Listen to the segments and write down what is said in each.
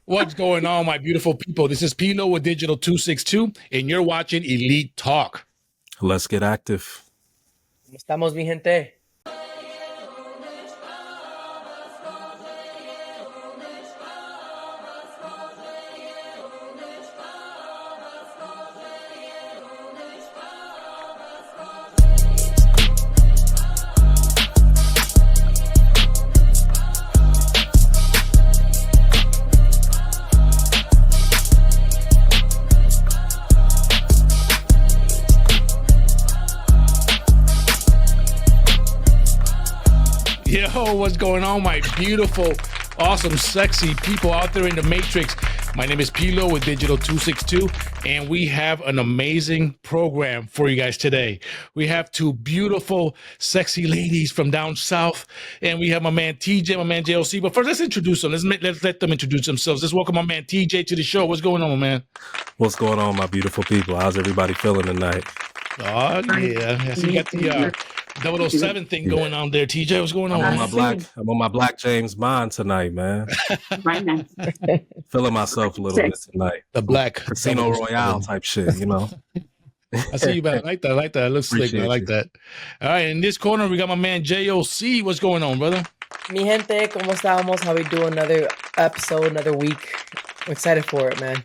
What's going on, my beautiful people? This is Pino with Digital 262, and you're watching Elite Talk. Let's get active. ¿Cómo estamos, mi gente? Yo, what's going on, my beautiful, awesome, sexy people out there in the Matrix? My name is Pilo with Digital 262, and we have an amazing program for you guys today. We have two beautiful, sexy ladies from down south, and we have my man TJ, my man JLC. But first, let's introduce them. Let's let them introduce themselves. Let's welcome my man TJ to the show. What's going on, my man? What's going on, my beautiful people? How's everybody feeling tonight? Oh, yeah. I see you got the 007 thing going on there. TJ, what's going on? I'm on my black James Bond tonight, man. Right now. Feeling myself a little bit tonight. The black Casino Royale type shit, you know? I see you, man. I like that. It looks slick, man. I like that. All right, in this corner, we got my man JOC. What's going on, brother? Mi gente, ¿cómo estamos? How we doing? Another episode, another week. I'm excited for it, man.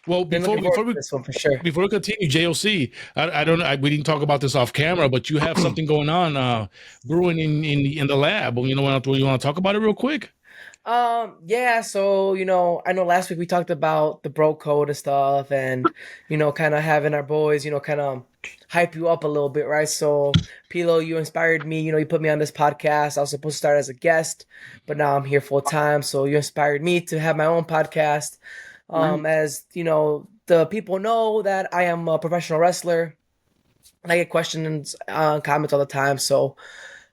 Well, before we this one for sure. Before we continue, JOC, I don't know. We didn't talk about this off camera, but you have something going on, brewing in the lab. You want to talk about it real quick? Yeah. So I know last week we talked about the bro code and stuff, and kind of having our boys, kind of hype you up a little bit, right? So Pilo, you inspired me. You put me on this podcast. I was supposed to start as a guest, but now I'm here full time. So you inspired me to have my own podcast. As the people know that I am a professional wrestler. I get questions, comments all the time. So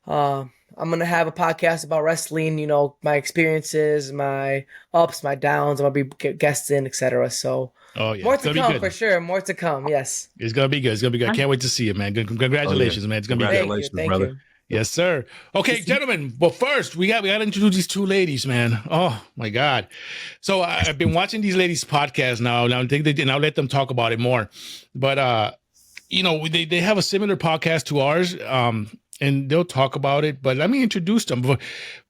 I'm going to have a podcast about wrestling, my experiences, my ups, my downs. I'm going to be guests in, etc. So more to come for sure. More to come. Yes. It's going to be good. I can't wait to see it, man. Congratulations, man. It's going to be good. Congratulations, brother. Yes, sir. Okay, gentlemen. But first, we got to introduce these two ladies, man. Oh my God! So I've been watching these ladies' podcasts now. And I'll let them talk about it more. But they have a similar podcast to ours, and they'll talk about it. But let me introduce them. But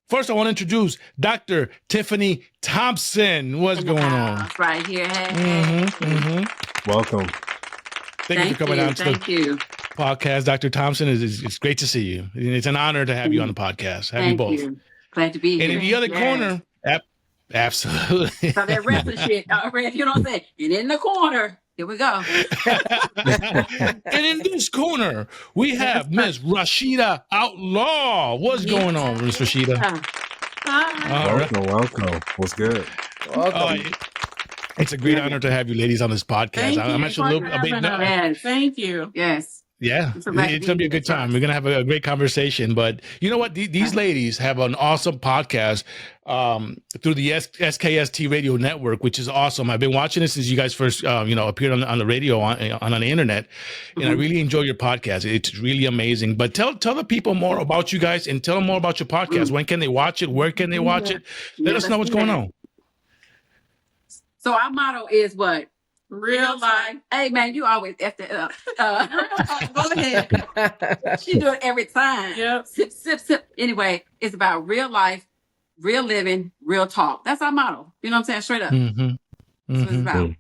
first, I want to introduce Dr. Tiffiney Thompson. What's going on? Right here. Welcome. Thank you for coming on to the podcast, Dr. Thompson. It's great to see you. It's an honor to have you on the podcast. Have you both. Glad to be here. And in the other corner, absolutely. So that wrestling shit, if you don't say, and in the corner, here we go. And in this corner, we have Miss Rashida Outlaw. What's going on, Miss Rashida? Hi. Welcome. What's good? Welcome. It's a great honor to have you ladies on this podcast. I'm actually a bit nervous. Thank you. Yes. Yeah, it's going to be a good time. We're going to have a great conversation. But you know what? These ladies have an awesome podcast through the SKST Radio Network, which is awesome. I've been watching this since you guys first, appeared on the radio on the internet. And I really enjoy your podcast. It's really amazing. But tell the people more about you guys and tell them more about your podcast. When can they watch it? Where can they watch it? Let us know what's going on. So our motto is what? Real life. Hey, man, you always effed it up. Go ahead. She do it every time. Yep. Sip, sip, sip. Anyway, it's about real life, real living, real talk. That's our motto. You know what I'm saying? Straight up. That's what it's about.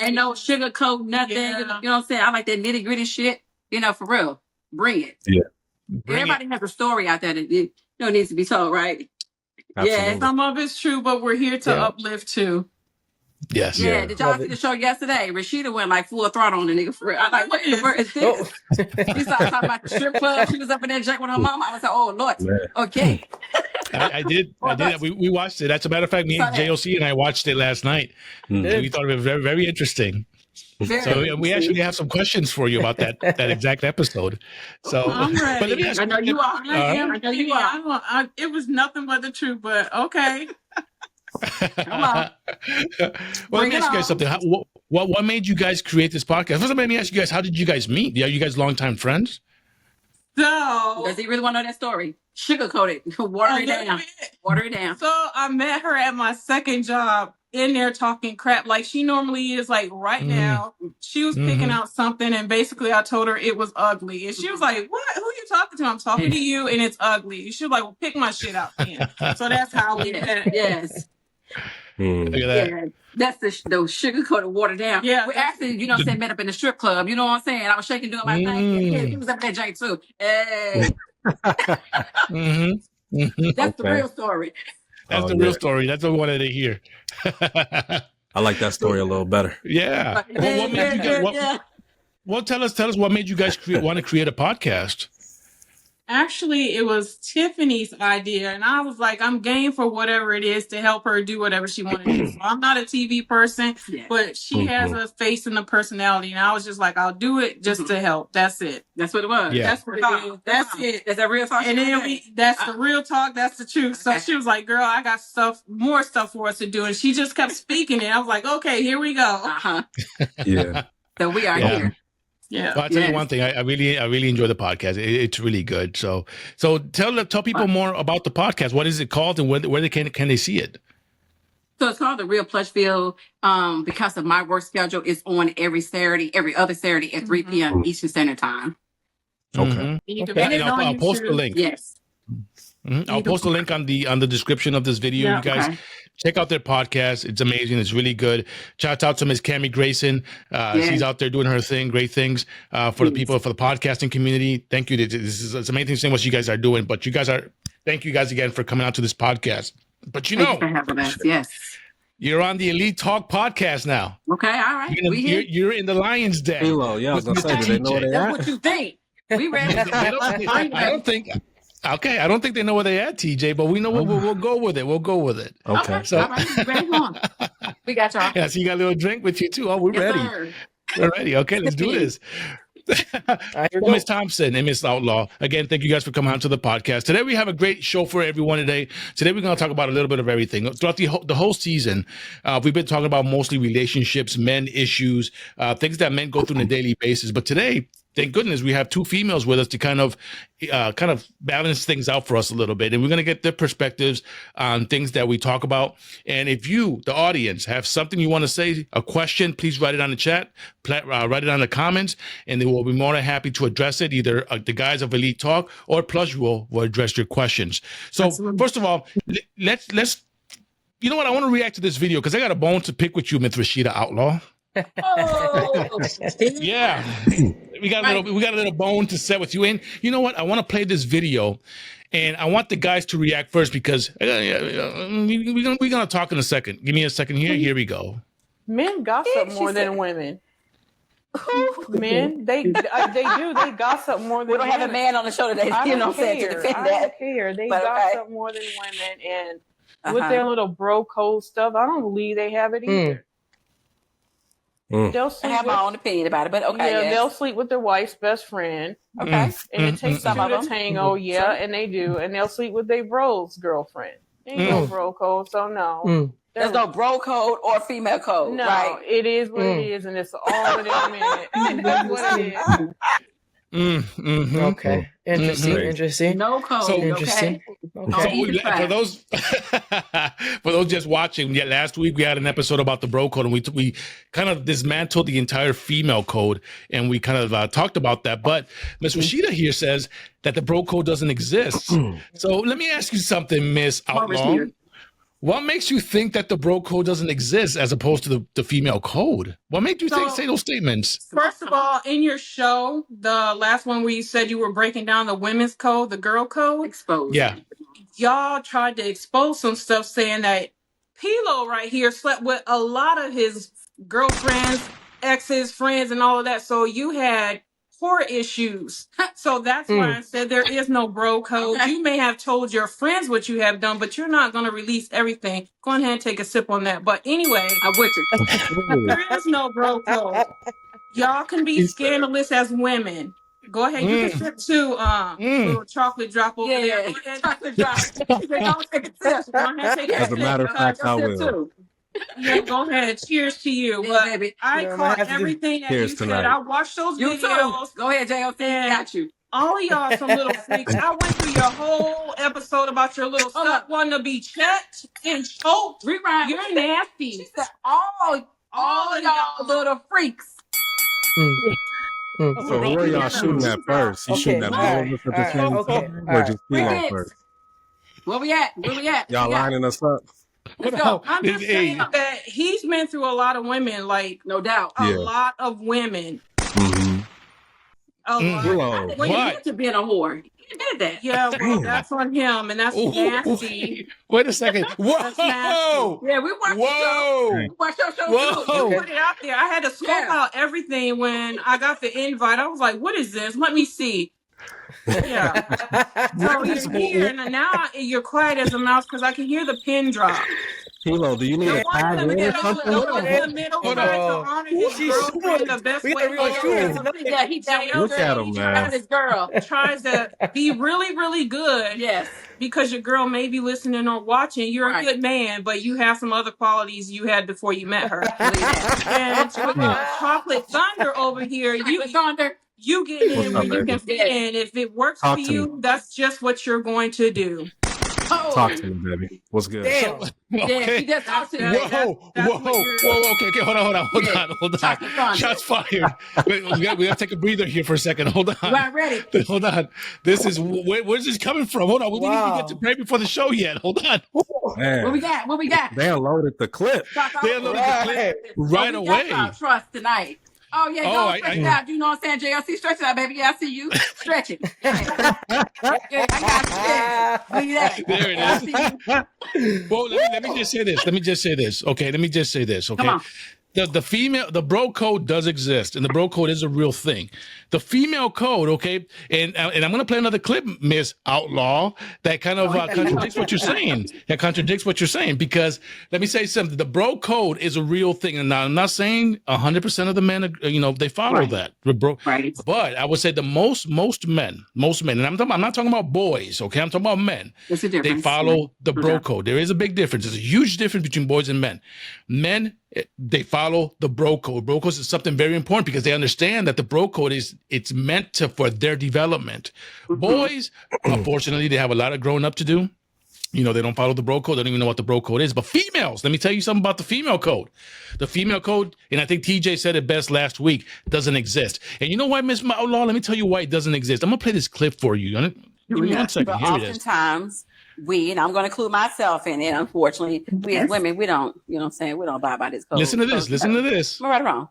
Ain't no sugarcoat, nothing. Yeah. You know what I'm saying? I like that nitty gritty shit. For real. Bring it. Yeah. Everybody has a story out there that needs to be told, right? Absolutely. Yeah, some of it's true, but we're here to uplift too. Yes. Yeah. Did y'all see the show yesterday? Rashida went like full throttle on the nigga for real. I was like, what in the world is this? She started talking about the strip club. She was up in there drinking with her mom. I was like, oh Lord. Man. Okay. I did. We watched it. As a matter of fact, me and JOC and I watched it last night. We thought it was very, very interesting. So we actually have some questions for you about that exact episode. So I'm ready. But let me ask I know you are. I know you are. It was nothing but the truth, but okay. Come on. Well, let me ask you guys something. What made you guys create this podcast? First, let me ask you guys, how did you guys meet? Are you guys longtime friends? So does he really want to know that story? sugarcoat it. Water it down. Water it down. So I met her at my second job in there talking crap like she normally is. Like right now, she was picking out something, and basically I told her it was ugly, and she was like, "What? Who are you talking to? I'm talking to you, and it's ugly." She was like, "Well, pick my shit out then." So that's how we met. Yes. Look at that. Yeah. That's the sugar-coated water down. Yeah. We actually, you know what I'm saying, met up in the strip club. You know what I'm saying? I was shaking, doing my thing. Yeah, he was up there, Jay, too. Hey. That's the real story. That's the real story. That's what we wanted to hear. I like that story a little better. Yeah. Well, what made you guys, well, tell us what made you guys want to create a podcast? Actually, it was Tiffany's idea, and I was like, I'm game for whatever it is to help her do whatever she wanted to do. So I'm not a TV person, but she has a face and a personality, and I was just like, I'll do it just to help. That's it. That's what it was. Yeah. That's what it is. That's it. Is that real talk? And then that's the real talk. That's the truth. So she was like, girl, I got more stuff for us to do. And she just kept speaking it. I was like, okay, here we go. Yeah. So we are here. Yeah. Well, I'll tell you one thing. I really enjoy the podcast. It's really good. So tell people more about the podcast. What is it called, and where can they see it? So it's called the Real Plushville. Because of my work schedule, it's on every other Saturday at 3 p.m. Eastern Standard Time. Okay. And I'll post the link. Yes. I'll post a link on the description of this video. You guys check out their podcast. It's amazing. It's really good. Shout out to Miss Cammie Grayson. She's out there doing her thing. Great things for the people, for the podcasting community. Thank you. It's amazing seeing what you guys are doing. But thank you guys again for coming out to this podcast. But Thank you for having us. Yes. You're on the Elite Talk podcast now. Okay. All right. You're in the Lion's Den. Halo, I was gonna say, do they know where they That's at? what you think. We ready. I don't think. Okay, I don't think they know where they're at, TJ, but we know we'll go with it. We'll go with it. Okay. So, all right, ready on. We got y'all. Yeah, so you got a little drink with you too. Oh, we're ready. Sir. We're ready. Okay, let's do this. Well, Miss Thompson and Miss Outlaw, again, thank you guys for coming out to the podcast. Today we have a great show for everyone today. Today we're going to talk about a little bit of everything. Throughout the whole season, we've been talking about mostly relationships, men issues, things that men go through on a daily basis. But today, thank goodness, we have two females with us to kind of balance things out for us a little bit. And we're going to get their perspectives on things that we talk about. And if you, the audience, have something you want to say, a question, please write it on the chat, write it on the comments, and they will be more than happy to address it. Either the guys of Elite Talk or Plushville will address your questions. So First of all, let's, you know what? I want to react to this video because I got a bone to pick with you, Miss Rashida Outlaw. Oh, yeah. We got a little bone to set with you. And you know what? I want to play this video, and I want the guys to react first because we're gonna talk in a second. Give me a second here. Here we go. Men gossip more than women. Men, they do. They gossip more than. we don't have a man on the show today. I You know don't what I'm saying? To care. defend I that. don't care. They But gossip more than women, and with their little bro code stuff, I don't believe they have it either. They'll I sleep have my own opinion about it, but okay. Yeah, yes. they'll sleep with their wife's best friend. Okay. And it takes Some two of to them. tango, and they do. And they'll sleep with their bro's girlfriend. Ain't no bro code, so no. There's no bro code or female code, No, right? it is what it is, and it's all in a minute. That's what it is. Okay. Interesting. No code. So interesting. So for those just watching, last week we had an episode about the bro code, and we kind of dismantled the entire female code, and we kind of talked about that. But Miss Rashida here says that the bro code doesn't exist. So let me ask you something, Miss Outlaw. What makes you think that the bro code doesn't exist as opposed to the female code? What made you say those statements? First of all, in your show, the last one where you said you were breaking down the women's code, the girl code, Exposed. Yeah. y'all tried to expose some stuff saying that Pilo right here slept with a lot of his girlfriends, exes, friends, and all of that. So you had core issues. So that's why I said there is no bro code. Okay. You may have told your friends what you have done, but you're not going to release everything. Go ahead and take a sip on that. But anyway, I'm with you. there is no bro code. Y'all can be scandalous as women. Go ahead, you can sip too. Little chocolate drop over there. Go ahead, chocolate drop. Don't take a sip. Go ahead, take a As a sip. matter of fact, I will. Too. Yeah, go ahead. Cheers to you. Yeah, But baby. I Yeah, caught I have to do- everything that you Cheers said. tonight. I watched those You too. videos. Go ahead, J.O.T. Yeah. Got you. All of y'all some little freaks. I went through your whole episode about your little stuff wanting to be checked and choked. Rewind. You're nasty. She said, all of y'all little freaks. So who are y'all shooting at first? You shooting at both of us at the same time, or just Philo first? Where we at? Y'all lining us up? Let's go. I'm just saying that he's been through a lot of women, like no doubt, a lot of women. Mm-hmm. When you get to being a whore, you did that. Yeah, well, that's on him, and that's nasty. Wait a second. Whoa! Yeah, we watched your show. We watched your show too. You put it out there. I had to scope out everything when I got the invite. I was like, "What is this? Let me see." Yeah. So he's here, and now you're quiet as a mouse because I can hear the pin drop. Philo, do you need a tag in or something? The one in the middle tries to honor his girlfriend the best way possible. Yeah, look at him, man. His girl tries to be really, really good. Yes. Because your girl may be listening or watching. You're a good man, but you have some other qualities you had before you met her. And Chocolate Thunder over here, you get in when you can fit in. If it works for you, that's just what you're going to do. Talk to me, baby. What's good? Damn. Okay. Yeah, whoa. Okay, hold on. Shots fired. We got to take a breather here for a second. Hold on. We're ready. Hold on. This is where's this coming from? Hold on. We didn't even get to pray before the show yet. Hold on. Man. What we got? They unloaded the clip. Right away. We got trust tonight. Oh, yeah, go stretch it out. You know what I'm saying? JLC, stretch it out, baby. Yeah, I see you. Stretch it. Yeah, I got you. Look at that. There it is. Well, let me just say this. Okay, Okay. Come on. The bro code does exist, and the bro code is a real thing. The female code, okay, and I'm going to play another clip, Miss Outlaw, that kind of contradicts what you're saying. That contradicts what you're saying, because let me say something. The bro code is a real thing, and now I'm not saying 100% of the men, they follow that. Right. But I would say the most men, and I'm not talking about boys, okay? I'm talking about men. There's a difference. They follow the bro code. There is a big difference. There's a huge difference between boys and men. Men, they follow the bro code. Bro code is something very important because they understand that the bro code it's meant for their development. Boys, unfortunately, they have a lot of growing up to do. They don't follow the bro code. They don't even know what the bro code is. But females, let me tell you something about the female code. The female code, and I think TJ said it best last week, doesn't exist. And you know why, Miss Outlaw? Let me tell you why it doesn't exist. I'm going to play this clip for you. Give me 1 second. But Here it is. oftentimes, and I'm going to include myself in it, unfortunately, we as women, we don't, you know what I'm saying? We don't abide by this code. Listen to this. Am I right or wrong?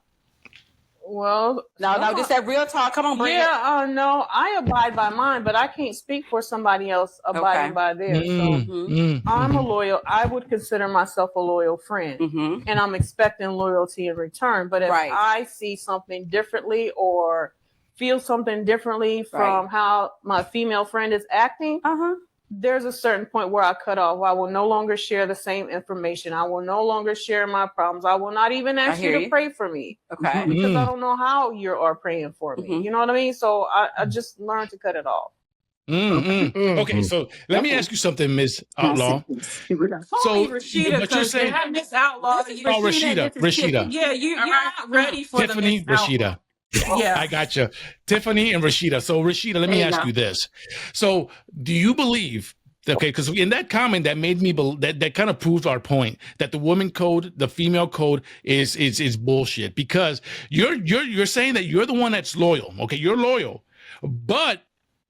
Well, no, just that real talk. Come on, bring it. No, I abide by mine, but I can't speak for somebody else abiding by theirs. I'm a loyal. I would consider myself a loyal friend, and I'm expecting loyalty in return. But if I see something differently or feel something differently from how my female friend is acting, there's a certain point where I cut off. I will no longer share the same information. I will no longer share my problems. I will not even ask you to pray for me. Okay. Because I don't know how you are praying for me. You know what I mean? So I just learned to cut it off. Okay, so let me ask you something, Miss Outlaw. So Rashida, what you're saying? Miss Outlaw. Rashida. Yeah, you're not ready for Tiffiney, Rashida. Yeah, I got you. Tiffiney and Rashida. So Rashida, let me ask you this. So do you believe, okay, because in that comment that made me that kind of proves our point that the woman code, the female code is bullshit, because you're saying that you're the one that's loyal. Okay, you're loyal, but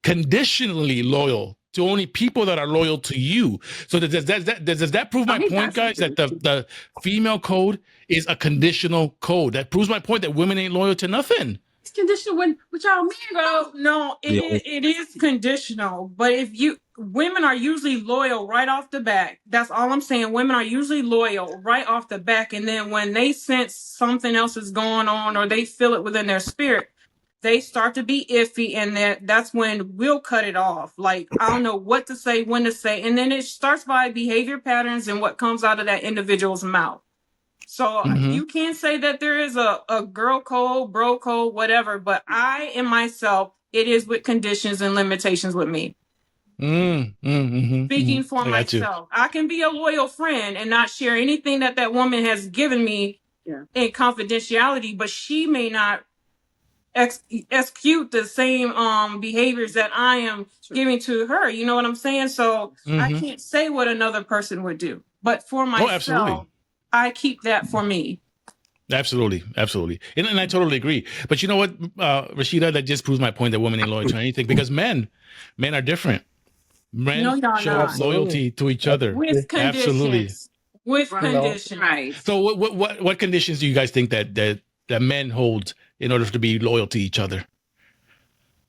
conditionally loyal to only people that are loyal to you. So does that prove my point, guys? That the female code is a conditional code. That proves my point that women ain't loyal to nothing. It's conditional with y'all men. Well, no, it is conditional. But women are usually loyal right off the bat. That's all I'm saying. Women are usually loyal right off the back, and then when they sense something else is going on or they feel it within their spirit, they start to be iffy, and that's when we'll cut it off. Like, I don't know what to say, when to say. And then it starts by behavior patterns and what comes out of that individual's mouth. So you can't say that there is a girl code, bro code, whatever. But I and myself, it is with conditions and limitations with me. Speaking for myself, I can be a loyal friend and not share anything that woman has given me in confidentiality, but she may not execute the same behaviors that I am giving to her. You know what I'm saying? So I can't say what another person would do, but for myself, I keep that for me. Absolutely. And I totally agree. But you know what, Rashida, that just proves my point that women ain't loyal to anything, because men are different. Men show up loyalty to each other. With conditions. Absolutely. With conditions. Right. So what conditions do you guys think that men hold in order to be loyal to each other?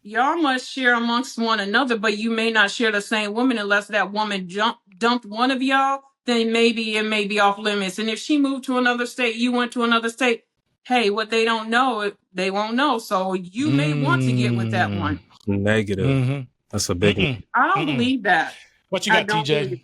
Y'all must share amongst one another, but you may not share the same woman unless that woman dumped one of y'all. Then maybe it may be off limits. And if she moved to another state, you went to another state, hey, what they don't know, they won't know. So you may want to get with that one. Negative. That's a big one. I don't believe that. What you got, TJ?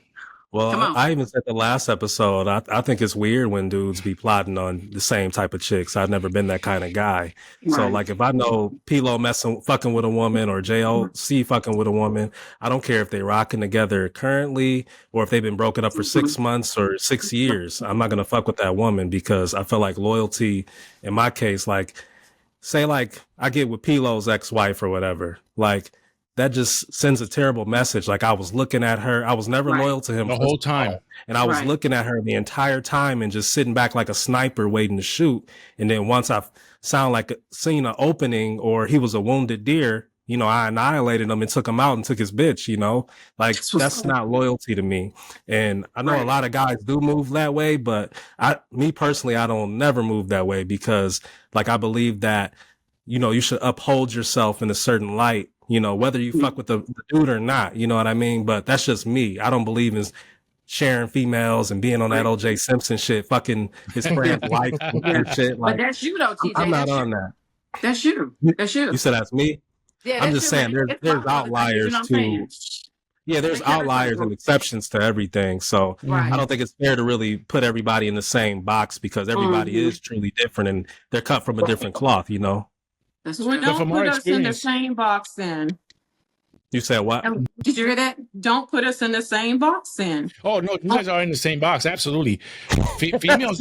Well, I even said the last episode, I think it's weird when dudes be plotting on the same type of chicks. I've never been that kind of guy. Right. So, like, if I know P-Lo fucking with a woman or JLC fucking with a woman, I don't care if they rocking together currently or if they've been broken up for 6 months or 6 years. I'm not going to fuck with that woman, because I feel like loyalty, in my case, like, say, like, I get with P-Lo's ex-wife or whatever, like, that just sends a terrible message. Like, I was looking at her. I was never loyal to him the whole time. And I was looking at her the entire time and just sitting back like a sniper waiting to shoot. And then once I seen an opening or he was a wounded deer, you know, I annihilated him and took him out and took his bitch, you know, like that's not loyalty to me. And I know a lot of guys do move that way, but me personally, I don't never move that way, because like, I believe that, you know, you should uphold yourself in a certain light, you know, whether you fuck with the dude or not, you know what I mean? But that's just me. I don't believe in sharing females and being on that OJ Simpson shit, fucking his friend's wife and shit. Like, but that's you though, TJ. I'm not on that. That's you. That's you. You said that's me? Yeah, I'm just saying there's outliers too. Yeah, there's outliers and exceptions to everything. So I don't think it's fair to really put everybody in the same box, because everybody is truly different and they're cut from a different cloth, you know? Well, don't put us in the same box then. You said what? Did you hear that? Don't put us in the same box then. Oh, no, you guys are in the same box. Absolutely. Females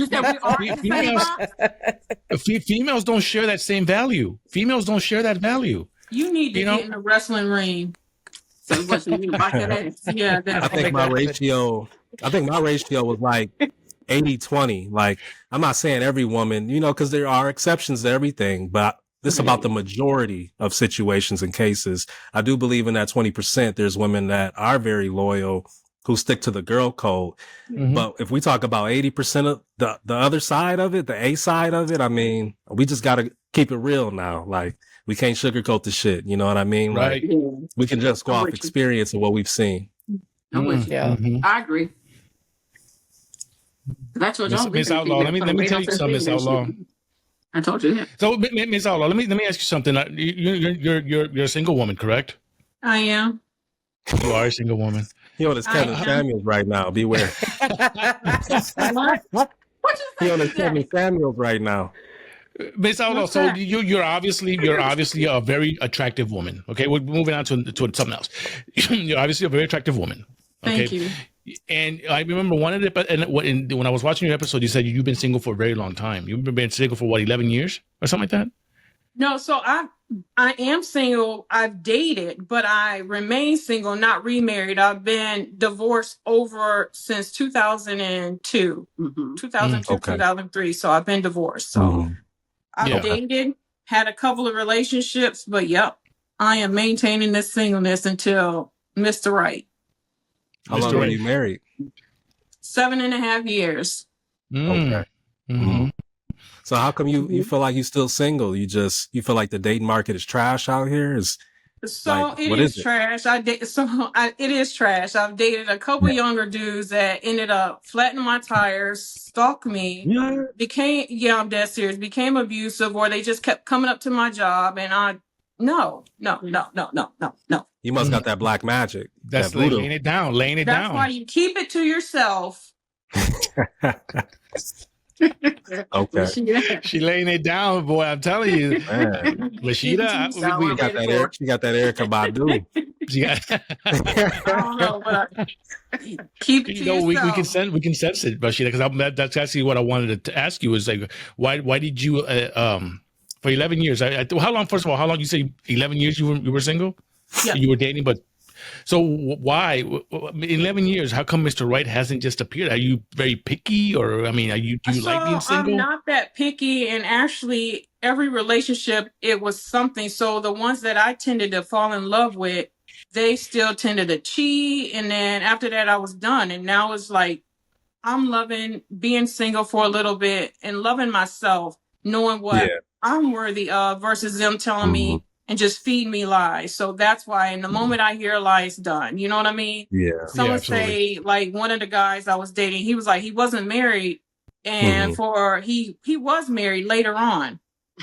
don't share that same value. Females don't share that value. You need to get in the wrestling ring. So yeah, I think my ratio was like 80-20. Like, I'm not saying every woman, you know, because there are exceptions to everything, but this is about the majority of situations and cases. I do believe in that 20%. There's women that are very loyal, who stick to the girl code. But if we talk about 80% of the other side of it, the A side of it, I mean, we just got to keep it real now. Like, we can't sugarcoat the shit. You know what I mean? Right. Like, we can just go off experience of what we've seen. I'm with you. Yeah. I agree. That's what Miss Outlaw, let me tell you something, Miss Outlaw. I told you that. So, Miss Outlaw, let me ask you something. You're a single woman, correct? I am. You are a single woman. He on his Kevin Samuels right now. Beware. He on his Kevin Samuels right now. Miss Outlaw, so you're obviously a very attractive woman. Okay, we're moving on to something else. You're obviously a very attractive woman. Okay? Thank you. And I remember when I was watching your episode, you said you've been single for a very long time. You've been single for 11 years or something like that? No, so I am single. I've dated, but I remain single, not remarried. I've been divorced since 2002, 2003. So I've been divorced. So I've dated, had a couple of relationships, but I am maintaining this singleness until Mr. Right. How long were you married? 7.5 years. Okay. So how come you feel like you're still single? You feel like the dating market is trash out here? It is trash. It is trash. I've dated a couple younger dudes that ended up flattening my tires, stalked me, I'm dead serious, became abusive, or they just kept coming up to my job, and no. You must got that black magic. That's laying it down. That's why you keep it to yourself. Okay. She laying it down, boy. I'm telling you, Rashida. She got that Erykah Badu. I don't know, but keep it to yourself. We can sense it, Rashida, because that's actually what I wanted to ask you. Is like, why did you For 11 years. How long? First of all, how long you say 11 years you were single? Yeah. You were dating, but so why in 11 years? How come Mr. Right hasn't just appeared? Are you very picky, or I mean, do you like being single? I'm not that picky, and actually, every relationship it was something. So the ones that I tended to fall in love with, they still tended to cheat, and then after that, I was done. And now it's like I'm loving being single for a little bit and loving myself, knowing what I'm worthy of versus them telling me and just feed me lies. So that's why in the moment I hear a lie, it's done. You know what I mean? Yeah. Someone say, like, one of the guys I was dating, he was like, he wasn't married. And he was married later on.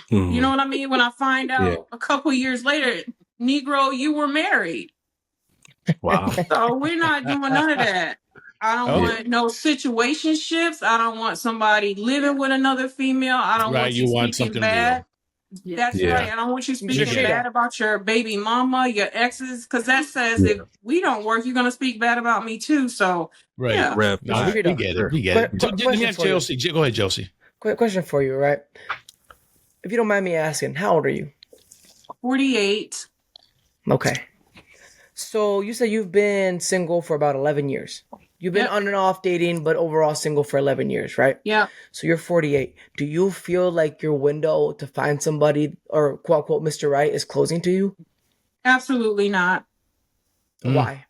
You know what I mean? When I find out a couple years later, Negro, you were married. Wow. So we're not doing none of that. I don't want no situationships. I don't want somebody living with another female. I don't want you speaking bad. Real. That's right. I don't want you speaking bad about your baby mama, your exes, because that says if we don't work, you're going to speak bad about me too. So, right. Yeah. No, we get it. We get it. Let me ask Josie. Go ahead, Josie. Quick question for you, right? If you don't mind me asking, how old are you? 48. Okay. So you said you've been single for about 11 years. You've been on and off dating, but overall single for 11 years, right? Yeah. So you're 48. Do you feel like your window to find somebody or quote unquote Mr. Right is closing to you? Absolutely not. Why?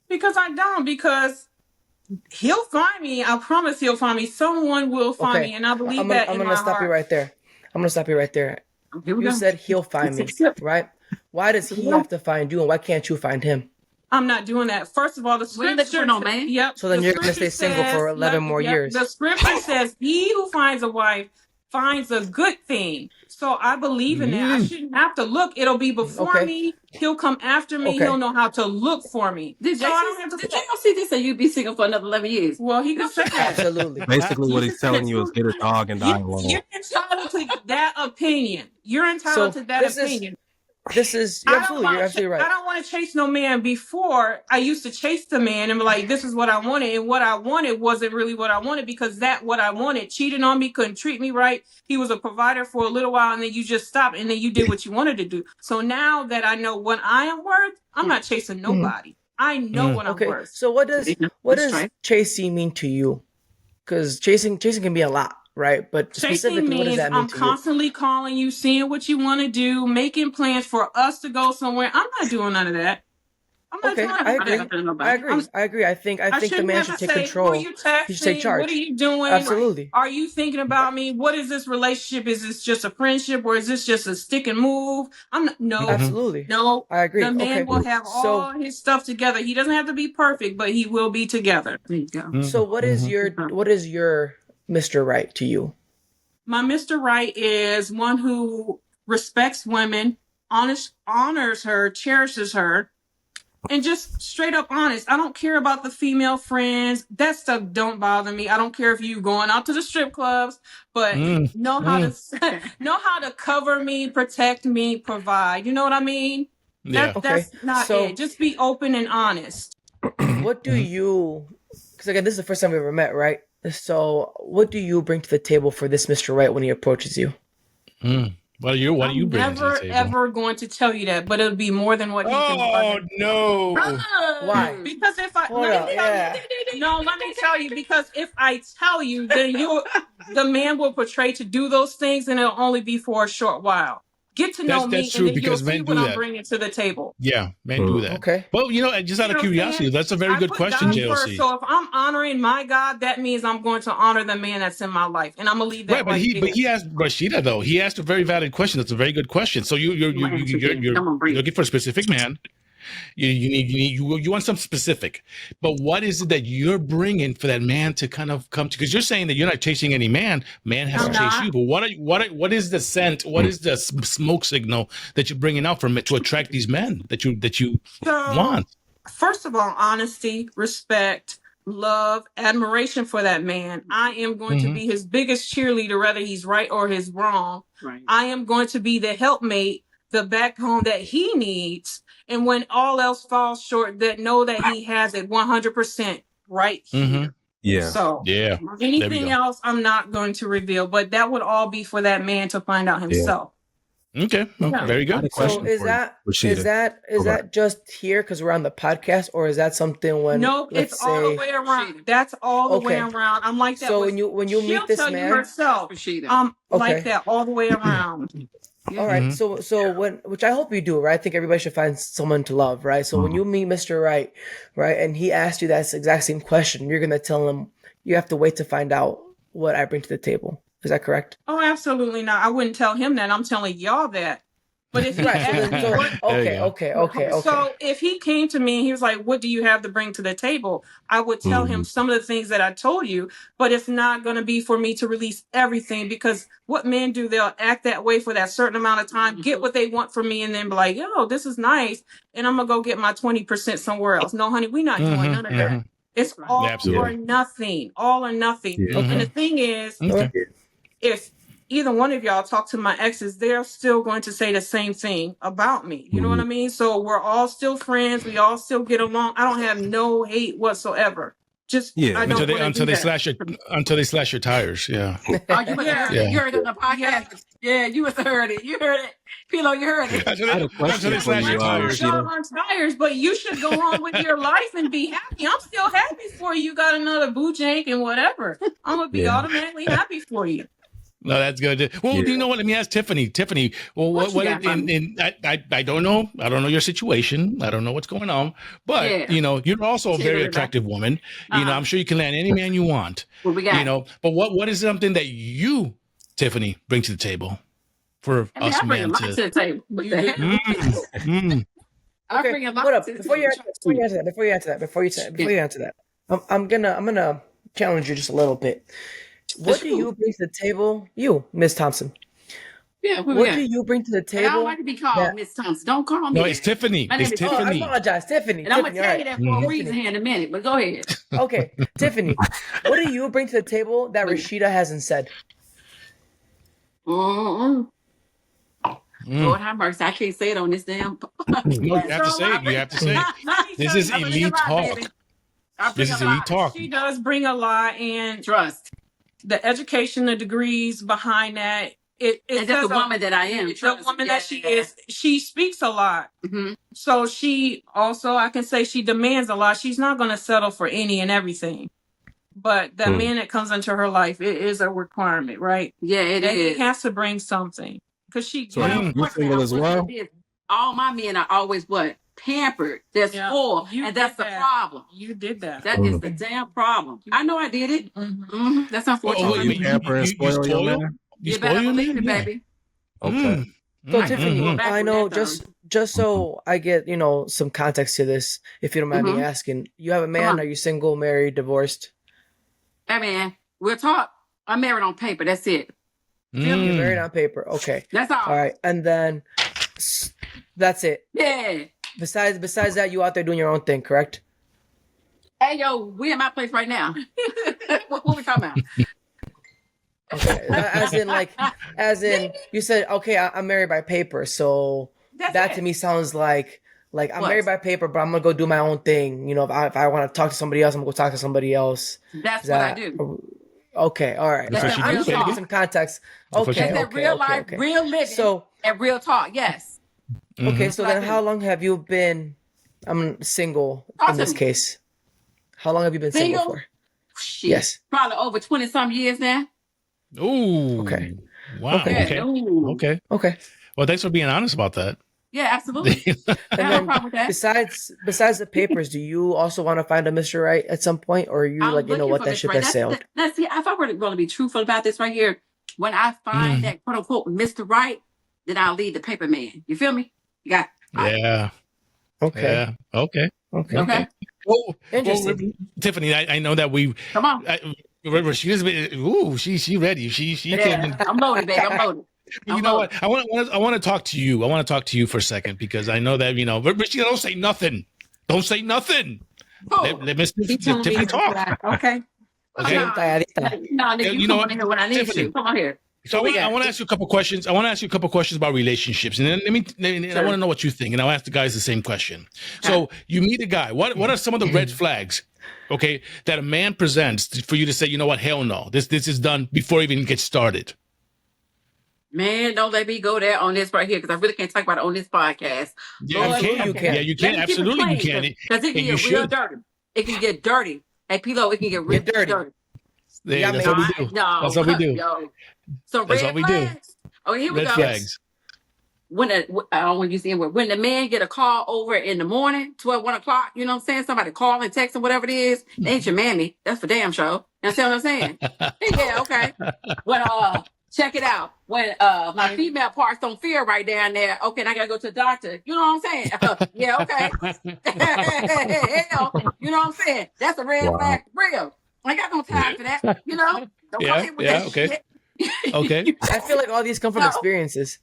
Because I don't. Because he'll find me. I promise he'll find me. Someone will find me, and I believe that in my heart. I'm going to stop you right there. You said he'll find me, right? Why does he have to find you, and why can't you find him? I'm not doing that. First of all, the scripture, man. Yep. So then you're going to stay single for 11 more years. The scripture says, "He who finds a wife finds a good thing." So I believe in that. I shouldn't have to look. It'll be before me. He'll come after me. He'll know how to look for me. Did you see this? Say you'd be single for another 11 years. Well, he could say that. Absolutely. Basically, what he's telling you is get a dog and die alone. You're entitled to that opinion. You're entitled to that opinion. You're absolutely right. I don't want to chase no man. Before I used to chase the man and be like, this is what I wanted. And what I wanted wasn't really what I wanted, because what I wanted cheated on me, couldn't treat me right. He was a provider for a little while, and then you just stopped, and then you did what you wanted to do. So now that I know what I am worth, I'm not chasing nobody. I know what I'm worth. So what does chasing mean to you? Because chasing can be a lot. Right, but chasing means I'm constantly calling you, seeing what you want to do, making plans for us to go somewhere. I'm not doing none of that. I'm not doing I agree. I think the man should take control. He should take charge. What are you doing? Absolutely. Are you thinking about me? What is this relationship? Is this just a friendship, or is this just a stick and move? No. Absolutely. No. I agree. The man will have all his stuff together. He doesn't have to be perfect, but he will be together. There you go. So what is your Mr. Right to you? My Mr. Right is one who respects women, honors her, cherishes her, and just straight up honest. I don't care about the female friends. That stuff don't bother me. I don't care if you going out to the strip clubs, but know how to cover me, protect me, provide. You know what I mean? Yeah. That's not it. Just be open and honest. What do you? Because again, this is the first time we ever met, right? So, what do you bring to the table for this Mr. Right when he approaches you? What do you bring to the table? Ever going to tell you that, but it'll be more than what he can. Oh no! Why? Because if let me tell you. Because if I tell you, then the man will portray to do those things, and it'll only be for a short while. Get to know me, that's true, and then you'll see what I'm bringing to the table. Yeah, men do that. Okay. Well, just out of curiosity, that's a very good question, JLC. So if I'm honoring my God, that means I'm going to honor the man that's in my life, and I'm gonna leave that. Right, but he asked Rashida though. He asked a very valid question. That's a very good question. So you're looking for a specific man. You want something specific, but what is it that you're bringing for that man to kind of come to? Because you're saying that you're not chasing any man has to chase you, but what is the scent, what is the smoke signal that you're bringing out from it to attract these men that you want? First of all, honesty, respect, love, admiration for that man. I am going to be his biggest cheerleader, whether he's right or he's wrong. Right. I am going to be the helpmate, the backbone that he needs. And when all else falls short, know that he has it 100% right here. Yeah. So anything else, I'm not going to reveal. But that would all be for that man to find out himself. Okay, well, very good. So is that just here because we're on the podcast, or is that something when? No, it's all the way around. That's all the way around. I'm like that. So when you meet this man, herself, like that all the way around. All right. So which I hope you do, right? I think everybody should find someone to love, right? So when you meet Mr. Right, and he asks you that exact same question, you're gonna tell him you have to wait to find out what I bring to the table. Is that correct? Oh, absolutely not. I wouldn't tell him that. I'm telling y'all that. But if he okay. So if he came to me and he was like, "What do you have to bring to the table?" I would tell him some of the things that I told you, but it's not going to be for me to release everything, because what men do, they'll act that way for that certain amount of time, get what they want from me, and then be like, "Yo, this is nice," and I'm gonna go get my 20% somewhere else. No, honey, we're not doing none of that. It's all or nothing. All or nothing. Yeah. And the thing is, if either one of y'all talk to my exes, they're still going to say the same thing about me. You know what I mean? So we're all still friends. We all still get along. I don't have no hate whatsoever. Just until they slash your tires. Yeah. You heard it on the podcast. Yeah, you heard it. You heard it. Philo, you heard it. Until they slash your tires. On tires, but you should go on with your life and be happy. I'm still happy for you. You got another boo jank and whatever. I'm gonna be automatically happy for you. No, that's good. Well, you know what? Let me ask Tiffiney. Tiffiney, well, what I don't know. I don't know your situation. I don't know what's going on. But, you're also a very attractive woman. I'm sure you can land any man you want. What we got? But what is something that you, Tiffiney, bring to the table for us men to the table? What the heck? I bring a lot to the table. Before you answer that, I'm gonna challenge you just a little bit. What do you bring to the table? You, Miss Thompson. Yeah, what do you bring to the table? I don't like to be called Miss Thompson. Don't call me. No, it's Tiffiney. It's Tiffiney. I apologize, Tiffiney. And I'm going to tell you that for a reason here in a minute, but go ahead. Okay, Tiffiney, what do you bring to the table that Rashida hasn't said? Lord have mercy. I can't say it on this damn. You have to say it. You have to say it. This is elite talk. This is elite talk. She does bring a lot, and trust. The education, the degrees behind that. It's just the woman that I am. The woman that she is. She speaks a lot. So she also, I can say she demands a lot. She's not going to settle for any and everything. But the man that comes into her life, it is a requirement, right? Yeah, it is. He has to bring something. Because she... So you single as well? All my men are always what? Pampered. They're spoiled. And that's the problem. You did that. That is the damn problem. I know I did it. That's unfortunate. You pamper and spoil your man? You better believe it, baby. Okay. So Tiffiney, I know just so I get, some context to this, if you don't mind me asking, you have a man, are you single, married, divorced? Hey man, we'll talk. I'm married on paper. That's it. You're married on paper. Okay. That's all. All right. And then that's it. Yeah. Besides that, you out there doing your own thing, correct? Hey, yo, we in my place right now. what we talking about? Okay. As in, you said, okay, I'm married by paper. So that to me sounds like I'm married by paper, but I'm going to go do my own thing. If I want to talk to somebody else, I'm going to go talk to somebody else. That's what I do. Okay. All right. I'm just going to get some context. Okay. That's real life, real living, and real talk. Yes. Okay, so then how long have you been single in this case? How long have you been single for? Shit. Yes. Probably over 20-some years now. Ooh. Okay. Wow. Okay. Well, thanks for being honest about that. Yeah, absolutely. And then besides the papers, do you also want to find a Mr. Right at some point? Or are you that ship has sailed? Let's see, if I were going to be truthful about this right here, when I find that quote unquote Mr. Right, then I'll lead the paper man. You feel me? You got it. Yeah. Okay. Yeah. Okay. Well, Tiffiney, I know that we come on. She ready. She came. I'm loaded, baby. I'm loaded. You know what? I want to talk to you. I want to talk to you for a second because I know that Rashida, don't say nothing. Don't say nothing. Let Miss Tiffiney talk. Okay. No, you know what? When I need Tiffany. You. Come on here. So I want to ask you a couple questions. I want to ask you a couple questions about relationships, and then I want to know what you think, and I'll ask the guys the same question. So you meet a guy. What are some of the red flags, okay, that a man presents for you to say, you know what, hell no, this is done before it even gets started? Man, don't let me go there on this right here because I really can't talk about it on this podcast. Yeah, Lord, you can. Yeah, you can. Absolutely, you can. Because it can get real dirty. It can get dirty. Hey, Pilo, it can get real dirty. Yeah, that's what we do. No, that's what we do. Yo. So that's red what we flags. do. Oh, here we red go. Flags. When the man get a call over in the morning, 1 o'clock, you know what I'm saying? Somebody call and text or whatever it is. They ain't your mammy. That's for damn sure. You understand what I'm saying? Yeah, okay. Well, check it out. When my female parts don't feel right down there, okay, and I gotta go to the doctor. You know what I'm saying? Yeah, okay. Hell, you know what I'm saying? That's a red flag for real. I ain't got no time for that. You know? Don't come in with that shit. Okay. I feel like all these come from experiences.